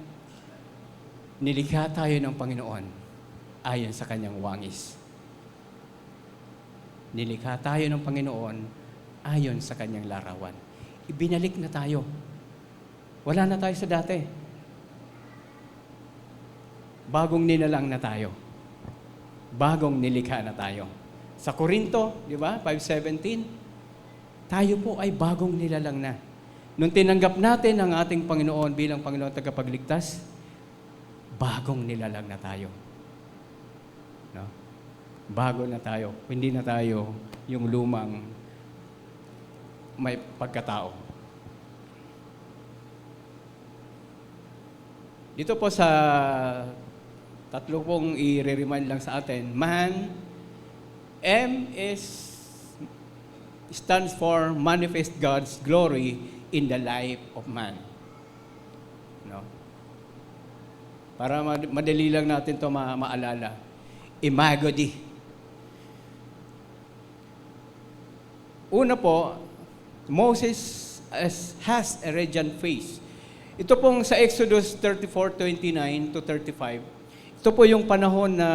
nilikha tayo ng Panginoon ayon sa kanyang wangis. Nilikha tayo ng Panginoon ayon sa kanyang larawan. Ibinalik na tayo. Wala na tayo sa dati. Bagong nilalang na tayo. Bagong nilikha na tayo. Sa Korinto, di ba? 5:17, tayo po ay bagong nilalang na. Nung tinanggap natin ang ating Panginoon bilang Panginoon tagapagligtas, bagong nilalang na tayo. No? Bago na tayo. Hindi na tayo yung lumang may pagkatao. Dito po sa tatlo pong i-remind lang sa atin, man, stands for manifest God's glory in the life of man. No? Para madali lang natin ito maalala. Imago Dei. Una po, Moses has a radiant face. Ito pong sa Exodus 34:29 to 35. Ito po yung panahon na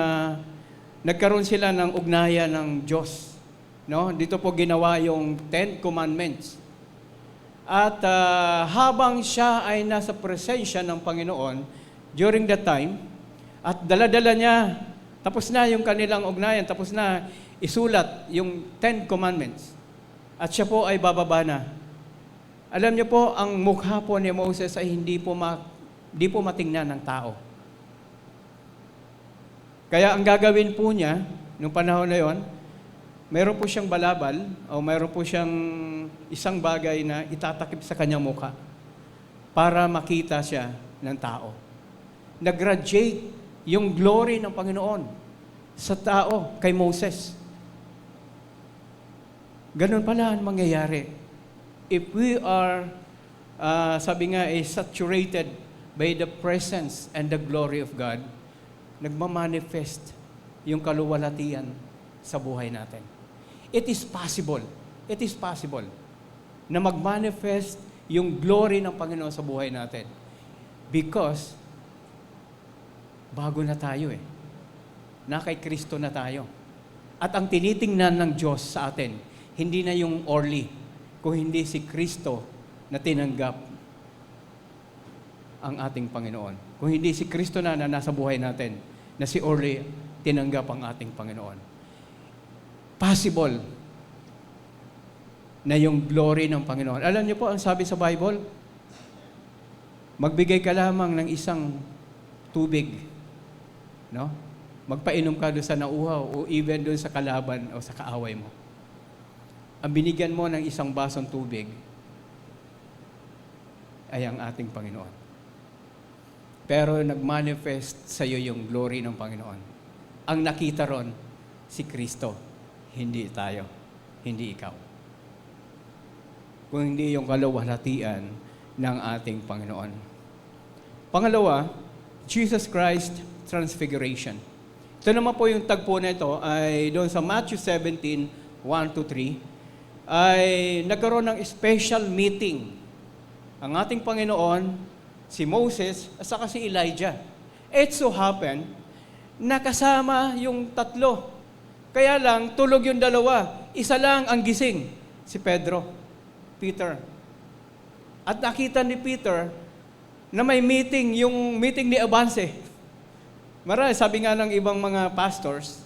nagkaroon sila ng ugnayan ng Diyos. No? Dito po ginawa yung 10 Commandments. At habang siya ay nasa presensya ng Panginoon, during that time, at dala-dala niya, tapos na yung kanilang ugnayan, tapos na isulat yung 10 Commandments. At siya po ay bababa na. Alam niyo po, ang mukha po ni Moses ay hindi po matingnan ng tao. Kaya ang gagawin po niya, nung panahon na yon, mayroon po siyang balabal, o mayroon po siyang isang bagay na itatakip sa kanyang mukha para makita siya ng tao. Nag-radiate yung glory ng Panginoon sa tao, kay Moses. Ganun pala ang mangyayari. If we are, sabi nga, saturated by the presence and the glory of God, nagmamanifest yung kaluwalhatian sa buhay natin. It is possible na mag-manifest yung glory ng Panginoon sa buhay natin. Because, bago na tayo na kay Kristo na tayo. At ang tinitingnan ng Diyos sa atin, hindi na yung Orly, kung hindi si Kristo na tinanggap ang ating Panginoon. Kung hindi si Kristo na nasa buhay natin, na si Orly tinanggap ang ating Panginoon. Possible na yung glory ng Panginoon. Alam niyo po, ang sabi sa Bible, magbigay ka lamang ng isang tubig, no? Magpainom ka doon sa nauhaw o even doon sa kalaban o sa kaaway mo. Ang binigyan mo ng isang basong tubig ay ang ating Panginoon. Pero nag-manifest sa iyo yung glory ng Panginoon. Ang nakita ron, si Kristo, hindi tayo, hindi ikaw. Kung hindi yung kaluwalhatian ng ating Panginoon. Pangalawa, Jesus Christ Transfiguration. Ito naman po yung tagpo na ito ay doon sa Matthew 17, 1-3, ay nagkaroon ng special meeting ang ating Panginoon, si Moses, at saka si Elijah. It so happened, nakasama yung tatlo. Kaya lang, tulog yung dalawa. Isa lang ang gising, si Peter. At nakita ni Peter na may meeting, yung meeting ni Abance. Marahil, sabi nga ng ibang mga pastors,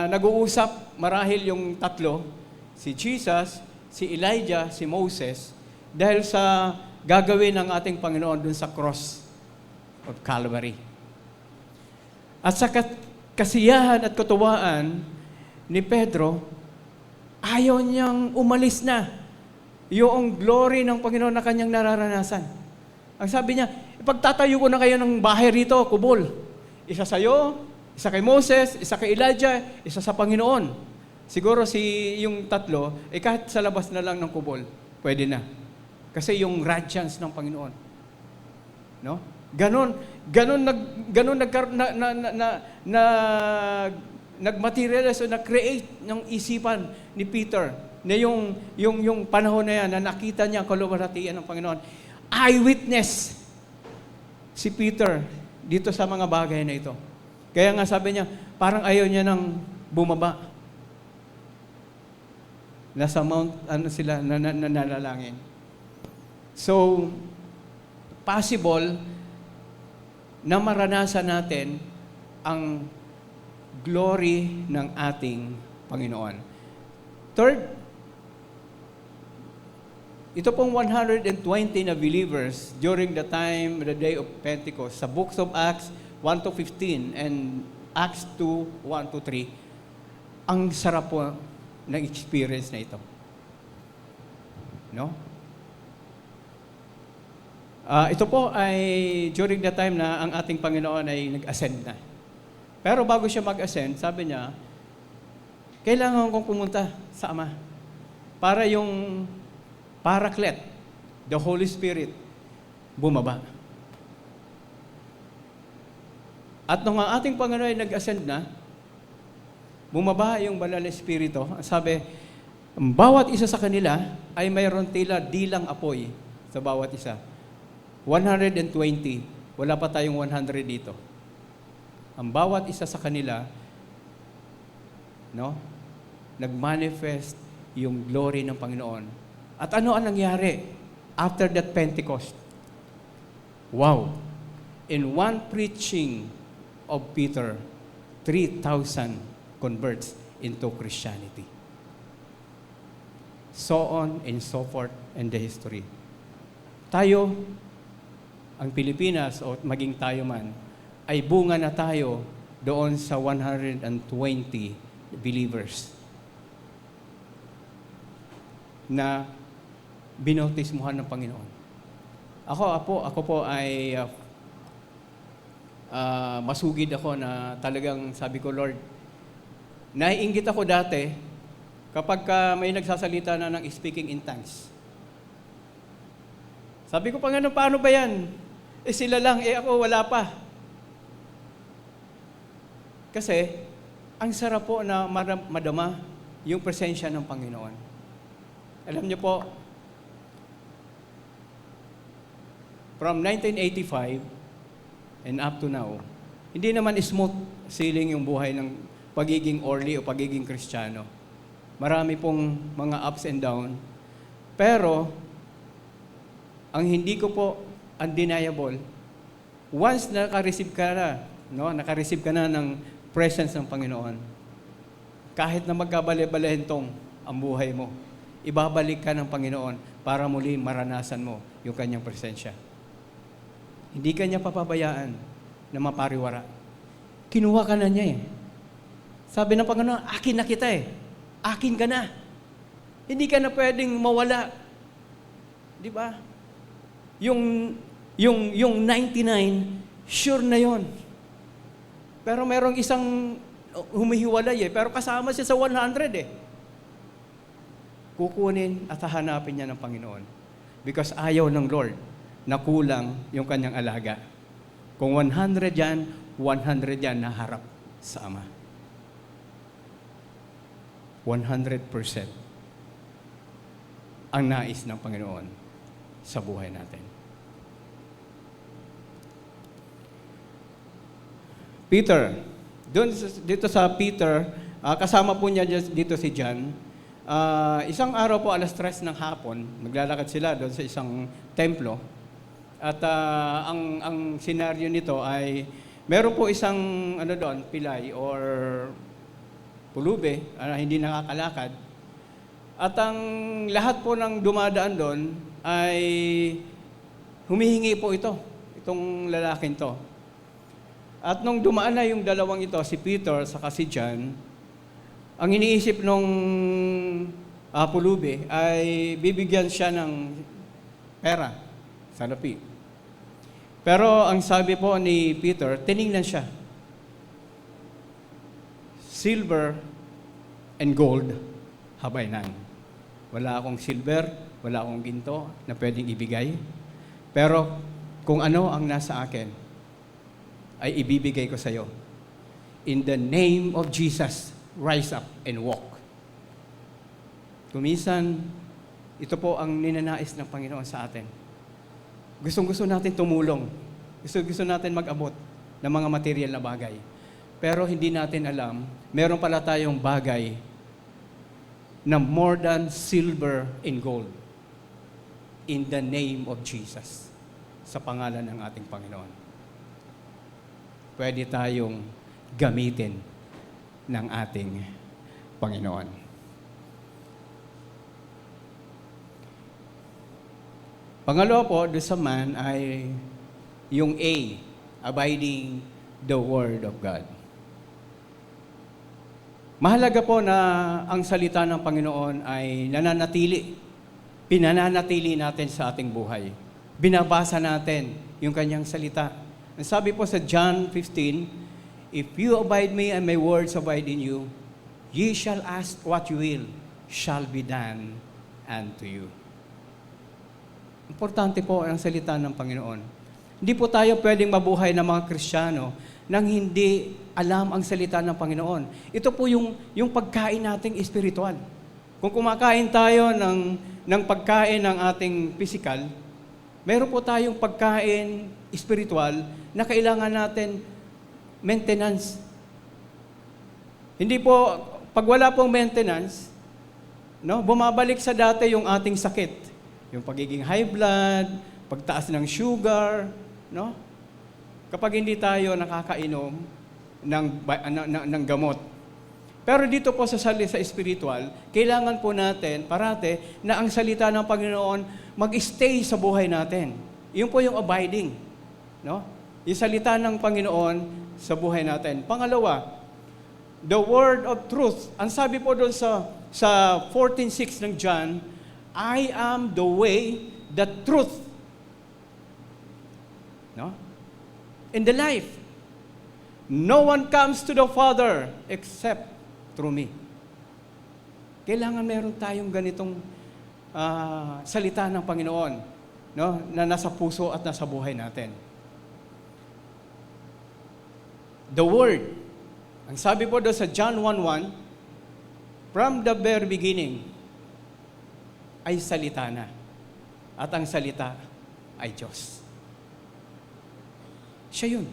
nag-uusap marahil yung tatlo, si Jesus, si Elijah, si Moses, dahil sa gagawin ng ating Panginoon dun sa cross of Calvary. At sa kasiyahan at katuwaan ni Pedro, ayaw niyang umalis na yung glory ng Panginoon na kanyang nararanasan. Ang sabi niya, ipagtatayo ko na kayo ng bahay rito, kubol. Isa sa'yo, isa kay Moses, isa kay Elijah, isa sa Panginoon. Siguro yung tatlo, kahit sa labas na lang ng kubol, pwede na. Kasi yung radiance ng Panginoon. No? Nagmaterialize o nag-create ng isipan ni Peter na yung panahon na yan na nakita niya ang kaluwalhatian ng Panginoon. Eyewitness si Peter dito sa mga bagay na ito. Kaya nga sabi niya, parang ayaw niya nang bumaba. Nasa mount, sila, nanalangin. So, possible na maranasan natin ang glory ng ating Panginoon. Third, ito pong 120 na believers during the day of Pentecost, sa books of Acts 1-15 and Acts 2, 1-3, ang sarap po ng experience na ito. No? Ito po ay during the time na ang ating Panginoon ay nag-ascend na. Pero bago siya mag-ascend, sabi niya, kailangan kong pumunta sa Ama para yung Paraclete, the Holy Spirit, bumaba. At nung ang ating Panginoon ay nag-ascend na, bumaba yung Banal na Espiritu. Sabi, bawat isa sa kanila ay mayroon tila dilang apoy sa bawat isa. 120, wala pa tayong 100 dito. Ang bawat isa sa kanila, no, nag-manifest yung glory ng Panginoon. At ano ang nangyari after that Pentecost? Wow! In one preaching of Peter, 3,000 converts into Christianity. So on and so forth in the history. Tayo, ang Pilipinas, o maging tayo man, ay bunga na tayo doon sa 120 believers na binautismuhan ng Panginoon. Ako po ay masugid ako na talagang sabi ko, Lord, naiinggit ako dati kapag may nagsasalita na ng speaking in tongues. Sabi ko, paano ba yan? Sila lang, ako wala pa. Kasi, ang sarap po na madama yung presensya ng Panginoon. Alam niyo po, from 1985 and up to now, hindi naman smooth sailing yung buhay ng pagiging orly o pagiging Kristiyano. Marami pong mga ups and down. Pero, ang hindi ko po undeniable, once naka-receive ka na ng presence ng Panginoon, kahit na magkabalibalihin ang buhay mo, ibabalik ka ng Panginoon para muli maranasan mo yung kanyang presensya. Hindi ka niya papabayaan na mapariwara. Kinuha ka na niya eh. Sabi ng Panginoon, akin na kita eh. Akin ka na. Hindi ka na pwedeng mawala. Di ba? Yung 99, sure na yon. Pero merong isang humihiwalay eh. Pero kasama siya sa 100 eh. Kukunin at hahanapin niya ng Panginoon. Because ayaw ng Lord na kulang yung kanyang alaga. Kung 100 yan, 100 yan na harap sa Ama. 100% ang nais ng Panginoon sa buhay natin. Peter, dito sa Peter, kasama po niya dito si John. Isang araw po, 3:00 ng hapon, maglalakad sila doon sa isang templo. At ang senaryo nito ay, meron po isang pilay or pulube, hindi nakakalakad. At ang lahat po ng dumadaan doon ay humihingi po itong lalaking to. At nung dumaan na yung dalawang ito, si Peter saka si John, ang iniisip nung pulube ay bibigyan siya ng pera, salapi. Pero ang sabi po ni Peter, tiningnan siya. Silver and gold have I none. Wala akong silver, wala akong ginto na pwedeng ibigay. Pero kung ano ang nasa akin, ay ibibigay ko sa iyo. In the name of Jesus, rise up and walk. Kuminsan, ito po ang ninanais ng Panginoon sa atin. Gustong-gusto natin tumulong. Gusto natin mag-abot ng mga material na bagay. Pero hindi natin alam, meron pala tayong bagay na more than silver and gold. In the name of Jesus. Sa pangalan ng ating Panginoon. Pwede tayong gamitin ng ating Panginoon. Pangalawa po, doon sa man ay yung A, abiding the Word of God. Mahalaga po na ang salita ng Panginoon ay pinananatili natin sa ating buhay. Binabasa natin yung kanyang salita. Ang sabi po sa John 15, if you abide me and my words abide in you, ye shall ask what you will, shall be done unto you. Importante po ang salita ng Panginoon. Hindi po tayo pwedeng mabuhay na mga Kristiyano nang hindi alam ang salita ng Panginoon. Ito po yung pagkain nating espiritual. Kung kumakain tayo ng pagkain ng ating physical, meron po tayong pagkain espiritual na kailangan natin maintenance. Hindi po, pag wala pong maintenance, bumabalik sa dati yung ating sakit. Yung pagiging high blood, pagtaas ng sugar, kapag hindi tayo nakakainom ng gamot. Pero dito po sa spiritual, kailangan po natin parate na ang salita ng Panginoon mag-stay sa buhay natin. Yun po yung abiding. Yung salita ng Panginoon sa buhay natin. Pangalawa, the word of truth. Ang sabi po doon sa 14:6 ng John, I am the way, the truth, and the life. No one comes to the Father except through me. Kailangan meron tayong ganitong salita ng Panginoon, no, na nasa puso at nasa buhay natin. The Word. Ang sabi po doon sa John 1:1, from the very beginning, ay salita na. At ang salita ay Diyos. Siya yun.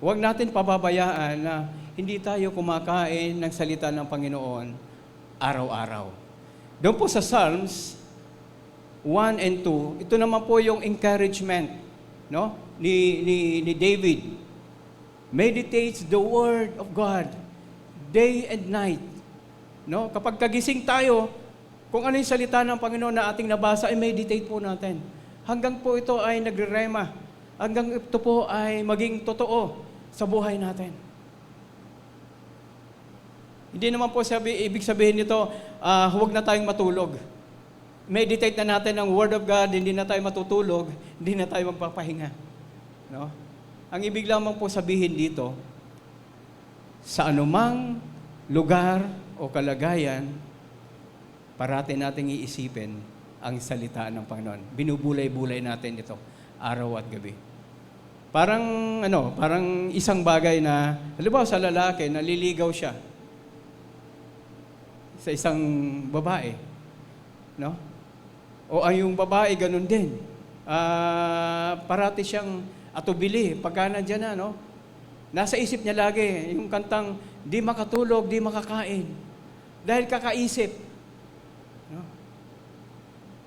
Huwag natin pababayaan na hindi tayo kumakain ng salita ng Panginoon araw-araw. Doon po sa Psalms 1 and 2, ito naman po yung encouragement, no, ni David. Meditates the Word of God day and night. No? Kapag kagising tayo, kung ano yung salita ng Panginoon na ating nabasa, ay meditate po natin. Hanggang po ito ay nagre-rema. Hanggang ito po ay maging totoo sa buhay natin. Hindi naman po ibig sabihin nito, huwag na tayong matulog. Meditate na natin ang Word of God, hindi na tayo matutulog, hindi na tayo magpapahinga. No? Ang ibig lamang po sabihin dito, sa anumang lugar o kalagayan, parati nating iisipin ang salita ng Panginoon. Binubulay-bulay natin ito, araw at gabi. Parang isang bagay na, halimbawa sa lalaki, naliligaw siya sa isang babae. No? O ang yung babae, ganun din. Parati siyang atubili, pagka nandiyan na, no? Nasa isip niya lagi, yung kantang, di makatulog, di makakain. Dahil kakaisip. No?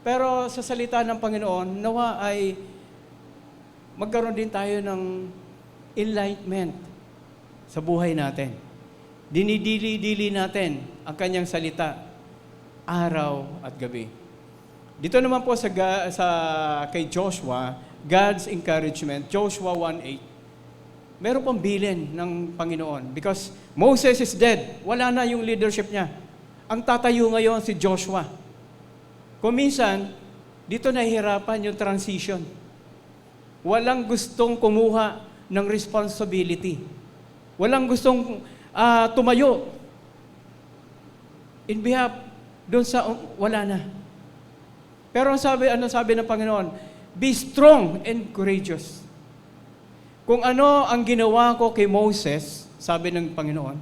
Pero sa salita ng Panginoon, nawa ay magkaroon din tayo ng enlightenment sa buhay natin. Dinidili-dili natin ang kanyang salita, araw at gabi. Dito naman po kay Joshua, God's encouragement, Joshua 1:8. Meron pang bilin ng Panginoon because Moses is dead. Wala na yung leadership niya. Ang tatayo ngayon si Joshua. Kung minsan, dito nahihirapan yung transition. Walang gustong kumuha ng responsibility. Walang gustong tumayo. In behalf, doon sa wala na. Pero ano sabi ng Panginoon? Be strong and courageous. Kung ano ang ginawa ko kay Moses, sabi ng Panginoon,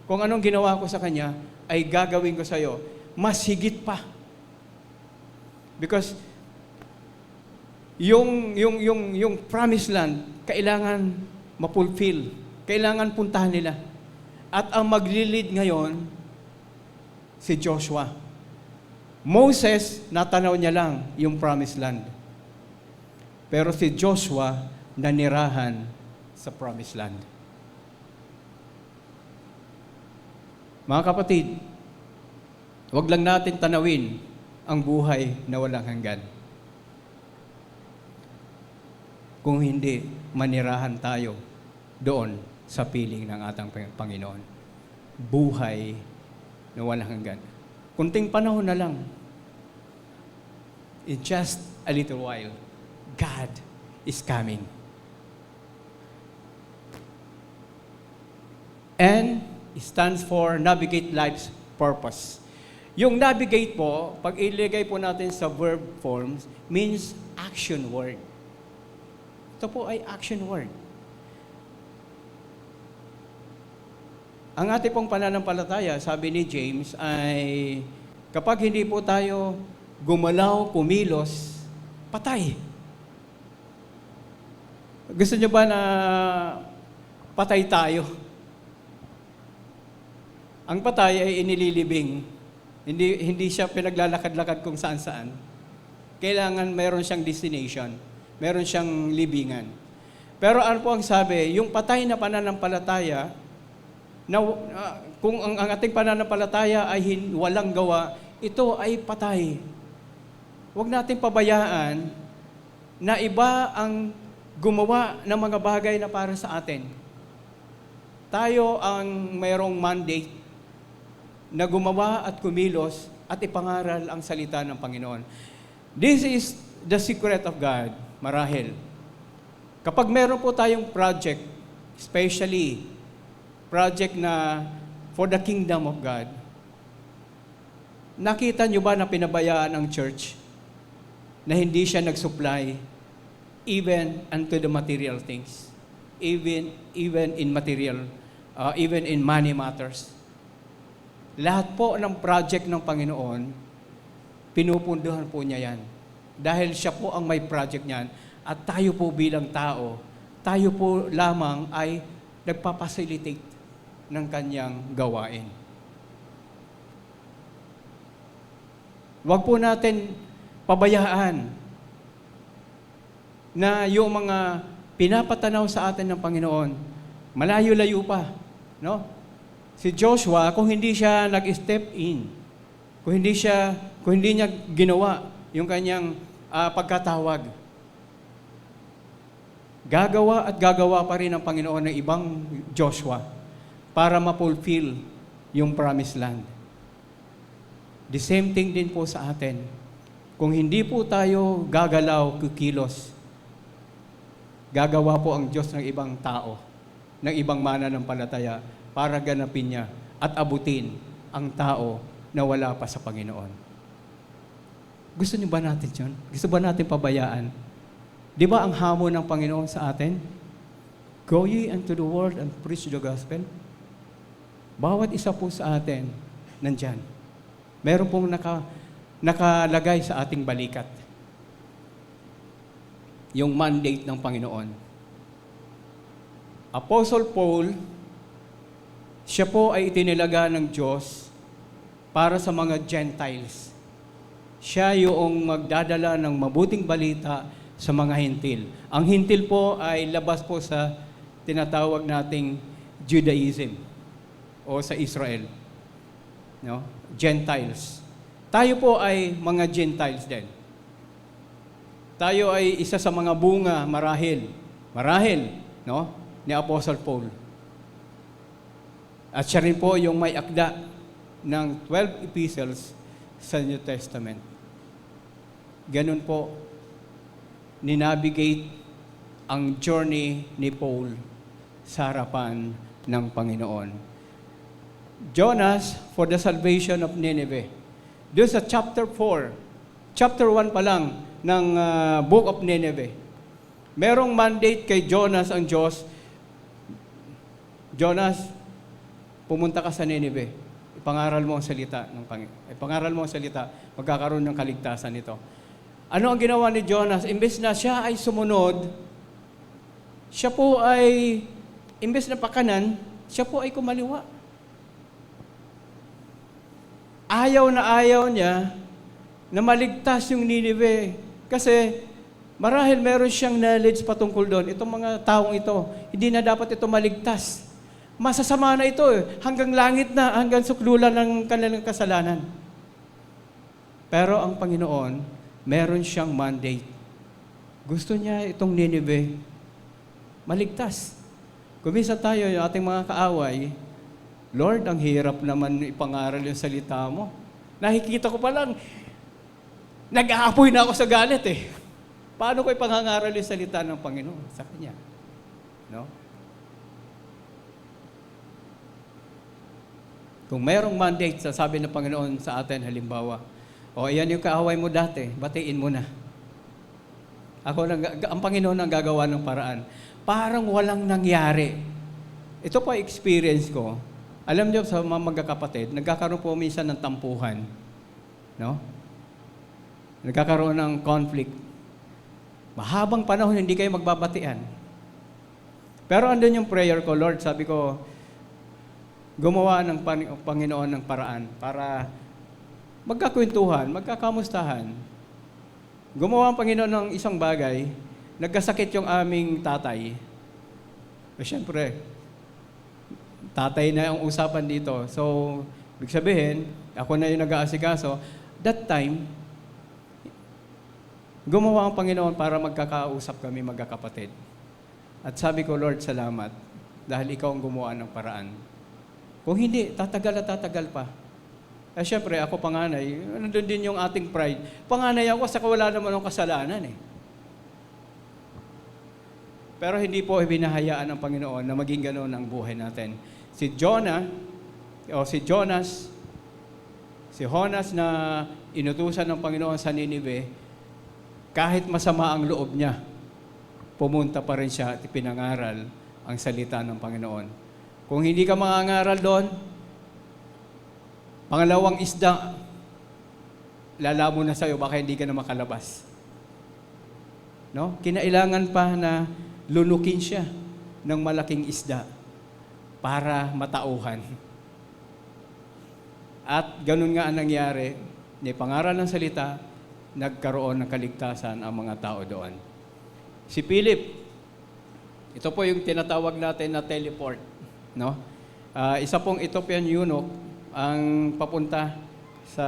kung anong ginawa ko sa kanya, ay gagawin ko sa iyo, mas higit pa. Because yung promised land, kailangan mapulfill. Kailangan puntahan nila. At ang maglilid ngayon, si Joshua. Moses, natanaw niya lang yung promised land. Pero si Joshua, nanirahan sa promised land. Mga kapatid, huwag lang natin tanawin ang buhay na walang hanggan. Kung hindi, manirahan tayo doon sa piling ng ating Panginoon. Buhay na walang hanggan. Kunting panahon na lang. In just a little while, God is coming. And it stands for navigate life's purpose. Yung navigate po, pag ilagay po natin sa verb forms, means action word. Ito po ay action word. Ang ating pong pananampalataya, sabi ni James, ay kapag hindi po tayo gumalaw, kumilos, patay. Gusto nyo ba na patay tayo? Ang patay ay inililibing. Hindi siya pinaglalakad-lakad kung saan-saan. Kailangan mayroon siyang destination. Meron siyang libingan. Pero ano po ang sabi? Yung patay na pananampalataya, kung ang ating pananampalataya ay walang gawa, ito ay patay. Huwag natin pabayaan na iba ang gumawa ng mga bagay na para sa atin. Tayo ang mayroong mandate na gumawa at kumilos at ipangaral ang salita ng Panginoon. This is the secret of God, marahil. Kapag meron po tayong project, especially project na for the kingdom of God, nakita nyo ba na pinabayaan ang church na hindi siya nag-supply even unto the material things, even in material, even in money matters? Lahat po ng project ng Panginoon, pinupunduhan po niya yan. Dahil siya po ang may project niyan, at tayo po bilang tao, tayo po lamang ay nagpapacilitate ng kanyang gawain. Huwag po natin pabayaan na yung mga pinapatanaw sa atin ng Panginoon, malayo-layo pa, no? Si Joshua, kung hindi siya nag-step in, kung hindi niya ginawa yung kanyang pagkatawag, gagawa at gagawa pa rin ang Panginoon ng ibang Joshua para ma-fulfill yung promised land. The same thing din po sa atin. Kung hindi po tayo gagalaw, kikilos, gagawa po ang Diyos ng ibang tao, ng ibang mananampalataya para ganapin niya at abutin ang tao na wala pa sa Panginoon. Gusto niyo ba natin yun? Gusto ba natin pabayaan? Di ba ang hamon ng Panginoon sa atin? Go ye unto the world and preach the gospel. Bawat isa po sa atin, nandyan. Meron pong nakalagay sa ating balikat. Yung mandate ng Panginoon. Apostle Paul, siya po ay itinilaga ng Diyos para sa mga Gentiles. Siya yung magdadala ng mabuting balita sa mga hintil. Ang hintil po ay labas po sa tinatawag nating Judaism o sa Israel. No? Gentiles. Tayo po ay mga Gentiles din. Tayo ay isa sa mga bunga marahil, no, ni Apostle Paul. At siya rin po yung may akda ng 12 epistles sa New Testament. Ganun po ninavigate ang journey ni Paul sa harapan ng Panginoon. Jonas for the salvation of Nineveh. Doon sa chapter 4, chapter 1 pa lang ng book of Nineveh, merong mandate kay Jonas ang Diyos. Jonas, pumunta ka sa Nineveh. Ipangaral mo ang salita ng Panginoon. Ipangaral mo ang salita, magkakaroon ng kaligtasan nito. Ano ang ginawa ni Jonas? Imbes na siya ay sumunod, siya po ay, imbes na pakanan, siya po ay kumaliwa. Ayaw niya na maligtas yung Nineveh. Kasi marahil meron siyang knowledge patungkol doon. Itong mga taong ito, hindi na dapat ito maligtas. Masasama na ito hanggang langit na, hanggang suklulan ng kanilang kasalanan. Pero ang Panginoon, meron siyang mandate. Gusto niya itong Nineveh maligtas. Kumisa tayo, yung ating mga kaaway, Lord, ang hirap naman ipangaral yung salita mo. Nakikita ko pa lang, nag-aapoy na ako sa galit Paano ko ipangangaral yung salita ng Panginoon sa Kanya? No? Kung mayroong mandate, sasabi ng Panginoon sa atin, halimbawa, ayan yung kaaway mo dati, batiin mo na. Ang Panginoon ang gagawa ng paraan. Parang walang nangyari. Ito po experience ko. Alam niyo sa mga magkakapatid, nagkakaroon po minsan ng tampuhan. No? Nagkakaroon ng conflict. Mahabang panahon, hindi kayo magbabatian. Pero andun yung prayer ko, Lord, sabi ko, gumawa ng Panginoon ng paraan para magkakwentuhan, magkakamustahan. Gumawa ang Panginoon ng isang bagay, nagkasakit yung aming tatay. Siyempre, tatay na ang usapan dito. So, ibig sabihin, ako na yung nag-aasikaso. That time, gumawa ang Panginoon para magkakausap kami magkakapatid. At sabi ko, Lord, salamat, dahil ikaw ang gumawa ng paraan. Kung hindi, tatagal at tatagal pa. Siyempre, ako panganay, nandun din yung ating pride. Panganay ako, saka wala naman akong kasalanan Pero hindi po ibinahayaan ng Panginoon na maging ganoon ang buhay natin. Si Jonah, o si Jonas, si Jonas na inutusan ng Panginoon sa Ninive, kahit masama ang loob niya, pumunta pa rin siya at ipinangaral ang salita ng Panginoon. Kung hindi ka mangangaral doon, pangalawang isda, lalamo na sa'yo, baka hindi ka na makalabas. No? Kinailangan pa na lunukin siya ng malaking isda para matauhan. At ganun nga ang nangyari, ni pangaral ng salita, nagkaroon ng kaligtasan ang mga tao doon. Si Philip, ito po yung tinatawag natin na teleport. No? Isa pong Ethiopian eunuch ang papunta sa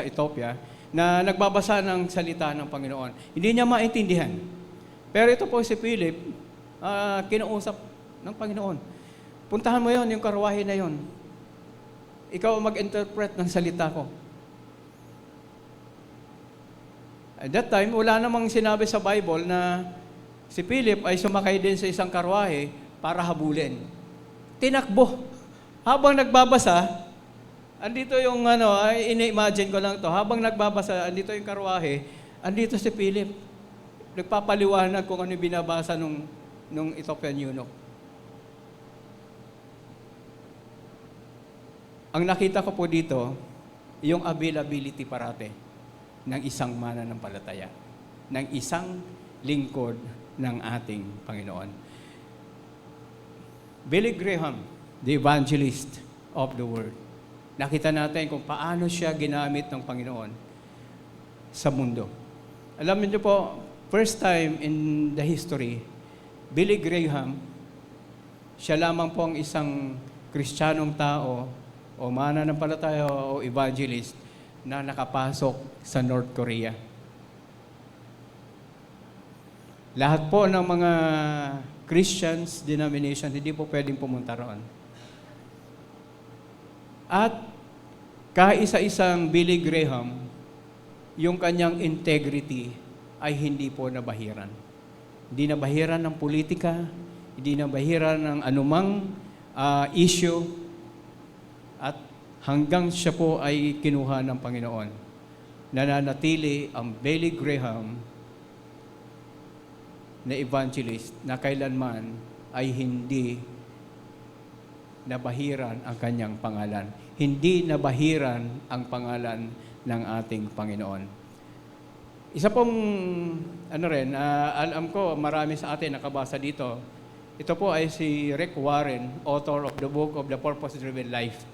Ethiopia na nagbabasa ng salita ng Panginoon. Hindi niya maintindihan. Pero ito po si Philip, kinausap ng Panginoon. Puntahan mo yon, yung karwahe na yon. Ikaw mag-interpret ng salita ko. At that time, wala namang sinabi sa Bible na si Philip ay sumakay din sa isang karwahe para habulin. Tinakbo. Habang nagbabasa, andito yung ini-imagine ko lang to. Habang nagbabasa, andito yung karwahe, andito si Philip. Nagpapaliwanag kung ano yung binabasa nung Ethiopian eunuch. Ang nakita ko po dito, yung availability parate ng isang mananampalataya, ng isang lingkod ng ating Panginoon. Billy Graham, the evangelist of the Word. Nakita natin kung paano siya ginamit ng Panginoon sa mundo. Alam niyo po, first time in the history, Billy Graham, siya lamang po ang isang Kristiyanong tao o mananampalataya o evangelist na nakapasok sa North Korea. Lahat po ng mga Christians denomination, hindi po pwedeng pumunta roon. At kaisa-isang Billy Graham, yung kanyang integrity ay hindi po nabahiran. Hindi nabahiran ng politika, hindi nabahiran ng anumang issue, at hanggang siya po ay kinuha ng Panginoon. Nananatili ang Billy Graham na evangelist na kailanman ay hindi nabahiran ang kanyang pangalan. Hindi nabahiran ang pangalan ng ating Panginoon. Isa pong, alam ko, marami sa atin nakabasa dito. Ito po ay si Rick Warren, author of the book of the Purpose-Driven Life.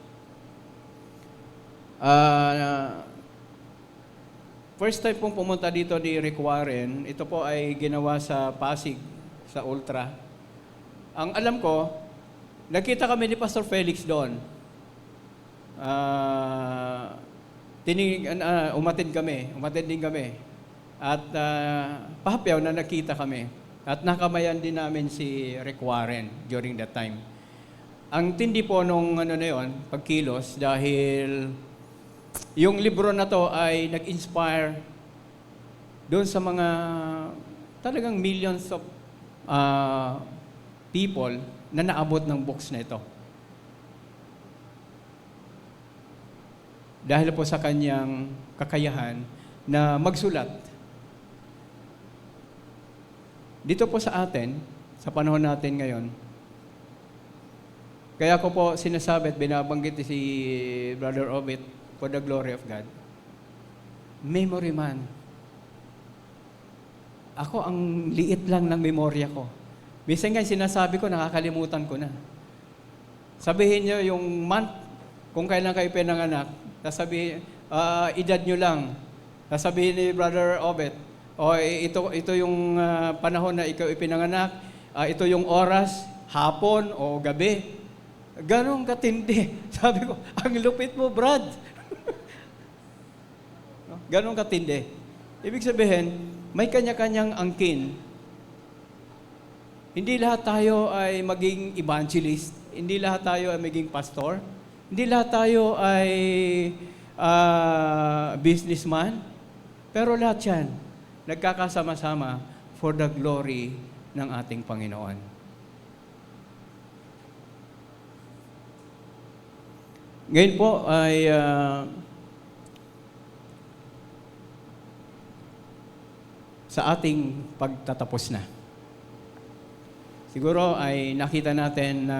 First time pong pumunta dito ni Rick Warren, ito po ay ginawa sa Pasig, sa Ultra. Ang alam ko, nagkita kami ni Pastor Felix doon. Umatid din kami. At pahapyaw na nakita kami. At nakamayan din namin si Rick Warren during that time. Ang tindi po nung pagkilos, dahil yung libro na to ay nag-inspire doon sa mga talagang millions of people na naabot ng books na ito. Dahil po sa kanyang kakayahan na magsulat. Dito po sa atin, sa panahon natin ngayon, kaya ko po sinasabi at binabanggit si Brother Obit, for the glory of God. Memory man. Ako, ang liit lang ng memorya ko. Minsan nga sinasabi ko, nakakalimutan ko na. Sabihin nyo yung month, kung kailan kayo pinanganak, sasabihin, edad nyo lang. Sasabihin ni Brother Obet, ito yung panahon na ikaw ipinanganak, ito yung oras, hapon o gabi. Ganong katindi. Sabi ko, ang lupit mo, Brad. Ganong katindi. Ibig sabihin, may kanya-kanyang angkin. Hindi lahat tayo ay maging evangelist. Hindi lahat tayo ay maging pastor. Hindi lahat tayo ay businessman. Pero lahat yan, nagkakasama-sama for the glory ng ating Panginoon. Ngayon po ay sa ating pagtatapos na. Siguro ay nakita natin na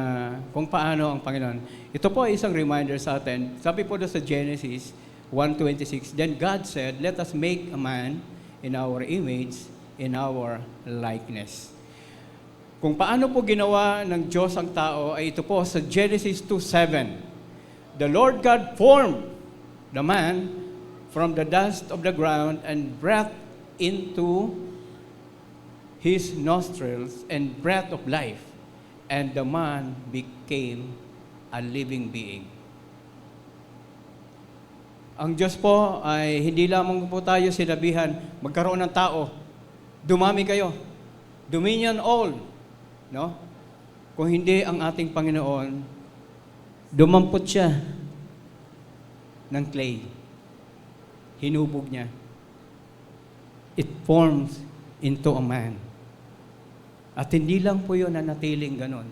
kung paano ang Panginoon. Ito po ay isang reminder sa atin. Sabi po doon sa Genesis 1:26, Then God said, Let us make a man in our image, in our likeness. Kung paano po ginawa ng Diyos ang tao, ay ito po sa Genesis 2:7. The Lord God formed the man from the dust of the ground and breathed into his nostrils and breath of life, and the man became a living being. Ang Diyos po ay hindi lamang po tayo sinabihan, magkaroon ng tao, dumami kayo, dominion all, no? Kung hindi ang ating Panginoon, dumampot siya ng clay. Hinubog niya. It forms into a man. At hindi lang po yun na natiling ganon.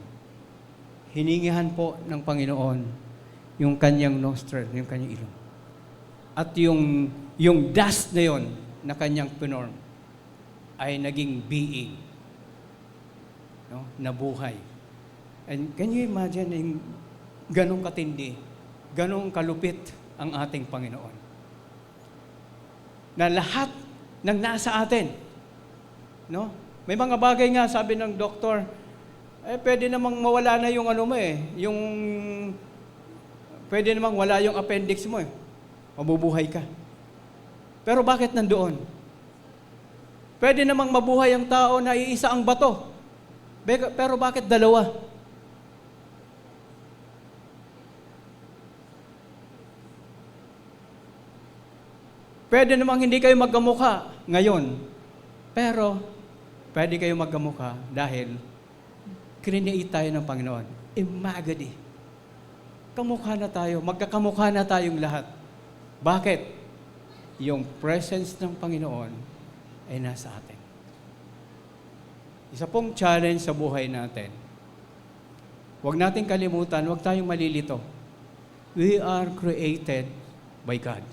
Hiningihan po ng Panginoon yung kanyang nostril, yung kanyang ilong. At yung dust na yun na kanyang pinorm ay naging being. No? Nabuhay. And can you imagine yung ganong katindi, ganong kalupit ang ating Panginoon? Na lahat ng nasa atin, no? May mga bagay nga, sabi ng doktor, pwede namang mawala na yung ano mo pwede namang wala yung appendix mo mabubuhay ka. Pero bakit nandoon? Pwede namang mabuhay ang tao na iisa ang bato. Pero bakit dalawa? Pwede namang hindi kayo magkamukha ngayon. Pero, pwede kayo magkamukha dahil create tayo ng Panginoon. Imagadi. Kamukha na tayo. Magkakamukha na tayong lahat. Bakit? Yung presence ng Panginoon ay nasa atin. Isa pong challenge sa buhay natin. Huwag natin kalimutan, huwag tayong malilito. We are created by God.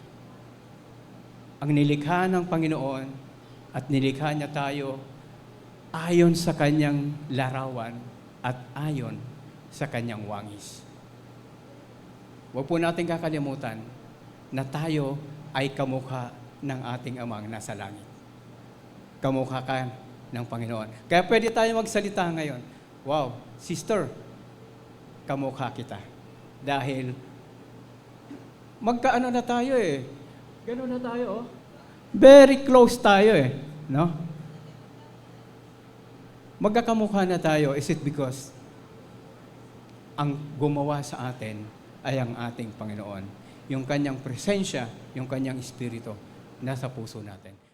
Ang nilikha ng Panginoon at nilikha niya tayo ayon sa kanyang larawan at ayon sa kanyang wangis. Huwag po natin kakalimutan na tayo ay kamukha ng ating Amang nasa langit. Kamukha ka ng Panginoon. Kaya pwede tayo magsalita ngayon. Wow, sister, kamukha kita. Dahil magkaano na tayo Ganun na tayo Very close tayo no? Magkakamukha na tayo. Is it because ang gumawa sa atin ay ang ating Panginoon? Yung kanyang presensya, yung kanyang espiritu, nasa puso natin.